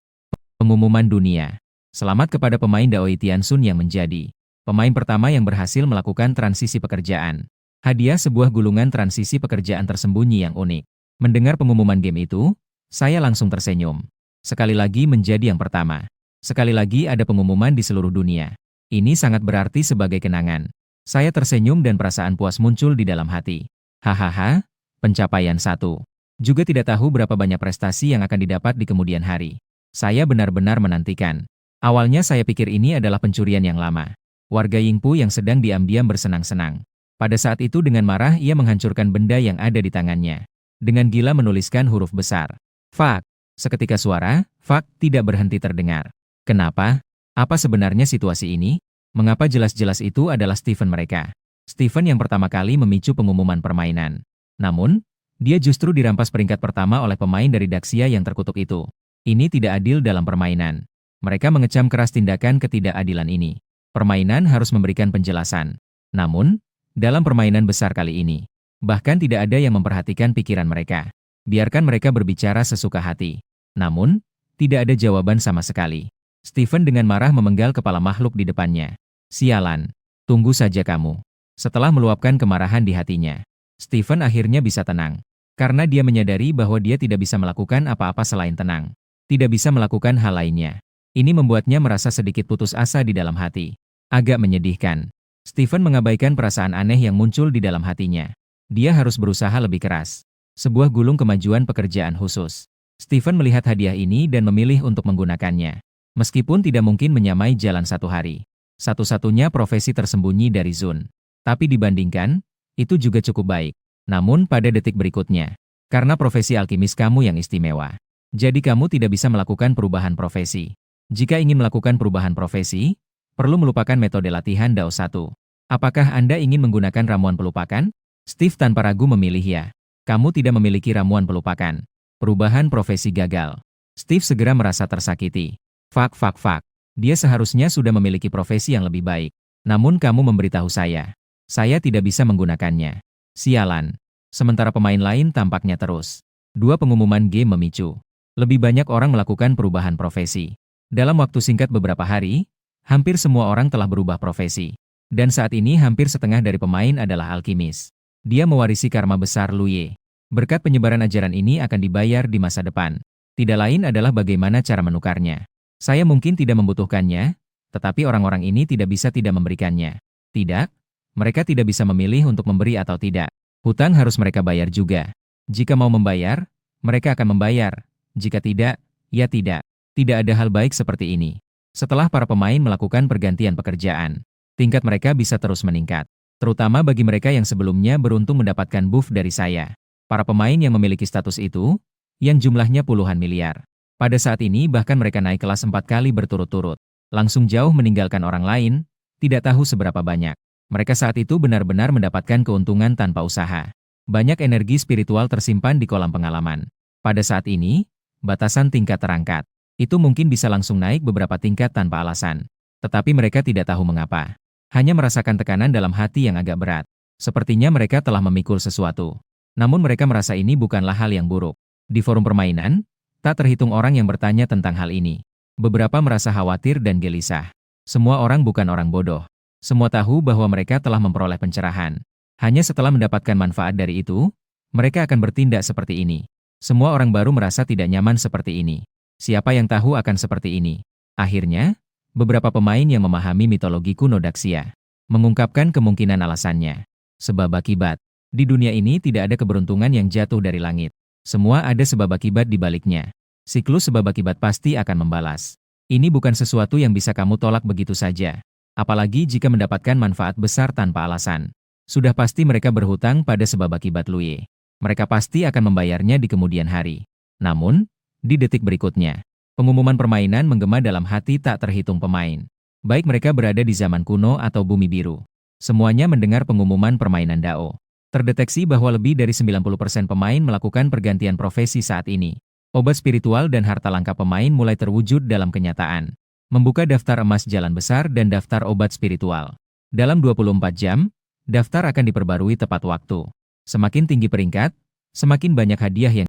Pengumuman dunia. Selamat kepada pemain Dao Yi Tianzun yang menjadi pemain pertama yang berhasil melakukan transisi pekerjaan. Hadiah sebuah gulungan transisi pekerjaan tersembunyi yang unik. Mendengar pengumuman game itu, saya langsung tersenyum. Sekali lagi menjadi yang pertama. Sekali lagi ada pengumuman di seluruh dunia. Ini sangat berarti sebagai kenangan. Saya tersenyum dan perasaan puas muncul di dalam hati. Hahaha, pencapaian satu. Juga tidak tahu berapa banyak prestasi yang akan didapat di kemudian hari. Saya benar-benar menantikan. Awalnya saya pikir ini adalah pencurian yang lama. Warga Yingpu yang sedang diam-diam bersenang-senang. Pada saat itu dengan marah ia menghancurkan benda yang ada di tangannya. Dengan gila menuliskan huruf besar. Fuck. Seketika suara, fuck, tidak berhenti terdengar. Kenapa? Apa sebenarnya situasi ini? Mengapa jelas-jelas itu adalah Stephen mereka? Stephen yang pertama kali memicu pengumuman permainan. Namun, dia justru dirampas peringkat pertama oleh pemain dari Daxia yang terkutuk itu. Ini tidak adil dalam permainan. Mereka mengecam keras tindakan ketidakadilan ini. Permainan harus memberikan penjelasan. Namun, dalam permainan besar kali ini, bahkan tidak ada yang memperhatikan pikiran mereka. Biarkan mereka berbicara sesuka hati. Namun, tidak ada jawaban sama sekali. Stephen dengan marah memenggal kepala makhluk di depannya. Sialan, tunggu saja kamu. Setelah meluapkan kemarahan di hatinya, Stephen akhirnya bisa tenang. Karena dia menyadari bahwa dia tidak bisa melakukan apa-apa selain tenang. Tidak bisa melakukan hal lainnya. Ini membuatnya merasa sedikit putus asa di dalam hati. Agak menyedihkan. Stephen mengabaikan perasaan aneh yang muncul di dalam hatinya. Dia harus berusaha lebih keras. Sebuah gulung kemajuan pekerjaan khusus. Stephen melihat hadiah ini dan memilih untuk menggunakannya. Meskipun tidak mungkin menyamai jalan satu hari. Satu-satunya profesi tersembunyi dari Zun. Tapi dibandingkan, itu juga cukup baik. Namun pada detik berikutnya, karena profesi alkimis kamu yang istimewa, jadi kamu tidak bisa melakukan perubahan profesi. Jika ingin melakukan perubahan profesi, perlu melupakan metode latihan Dao 1. Apakah Anda ingin menggunakan ramuan pelupakan? Steve tanpa ragu memilih ya. Kamu tidak memiliki ramuan pelupakan. Perubahan profesi gagal. Steve segera merasa tersakiti. Fak. Dia seharusnya sudah memiliki profesi yang lebih baik. Namun kamu memberitahu saya. Saya tidak bisa menggunakannya. Sialan. Sementara pemain lain tampaknya terus. Dua pengumuman game memicu. Lebih banyak orang melakukan perubahan profesi. Dalam waktu singkat beberapa hari, hampir semua orang telah berubah profesi. Dan saat ini hampir setengah dari pemain adalah alkimis. Dia mewarisi karma besar Luye. Berkat penyebaran ajaran ini akan dibayar di masa depan. Tidak lain adalah bagaimana cara menukarnya. Saya mungkin tidak membutuhkannya, tetapi orang-orang ini tidak bisa tidak memberikannya. Tidak, mereka tidak bisa memilih untuk memberi atau tidak. Hutang harus mereka bayar juga. Jika mau membayar, mereka akan membayar. Jika tidak, ya tidak. Tidak ada hal baik seperti ini. Setelah para pemain melakukan pergantian pekerjaan, tingkat mereka bisa terus meningkat. Terutama bagi mereka yang sebelumnya beruntung mendapatkan buff dari saya. Para pemain yang memiliki status itu, yang jumlahnya puluhan miliar. Pada saat ini bahkan mereka naik kelas 4 kali berturut-turut. Langsung jauh meninggalkan orang lain, tidak tahu seberapa banyak. Mereka saat itu benar-benar mendapatkan keuntungan tanpa usaha. Banyak energi spiritual tersimpan di kolam pengalaman. Pada saat ini, batasan tingkat terangkat. Itu mungkin bisa langsung naik beberapa tingkat tanpa alasan. Tetapi mereka tidak tahu mengapa. Hanya merasakan tekanan dalam hati yang agak berat. Sepertinya mereka telah memikul sesuatu. Namun mereka merasa ini bukanlah hal yang buruk. Di forum permainan, tak terhitung orang yang bertanya tentang hal ini. Beberapa merasa khawatir dan gelisah. Semua orang bukan orang bodoh. Semua tahu bahwa mereka telah memperoleh pencerahan. Hanya setelah mendapatkan manfaat dari itu, mereka akan bertindak seperti ini. Semua orang baru merasa tidak nyaman seperti ini. Siapa yang tahu akan seperti ini? Akhirnya, beberapa pemain yang memahami mitologi kuno Daxia mengungkapkan kemungkinan alasannya. Sebab akibat. Di dunia ini tidak ada keberuntungan yang jatuh dari langit. Semua ada sebab akibat di baliknya. Siklus sebab akibat pasti akan membalas. Ini bukan sesuatu yang bisa kamu tolak begitu saja. Apalagi jika mendapatkan manfaat besar tanpa alasan. Sudah pasti mereka berhutang pada sebab akibat Luye. Mereka pasti akan membayarnya di kemudian hari. Namun, di detik berikutnya, pengumuman permainan menggema dalam hati tak terhitung pemain. Baik mereka berada di zaman kuno atau bumi biru. Semuanya mendengar pengumuman permainan Dao. Terdeteksi bahwa lebih dari 90% pemain melakukan pergantian profesi saat ini. Obat spiritual dan harta langka pemain mulai terwujud dalam kenyataan. Membuka daftar emas jalan besar dan daftar obat spiritual. Dalam 24 jam, daftar akan diperbarui tepat waktu. Semakin tinggi peringkat, semakin banyak hadiah yang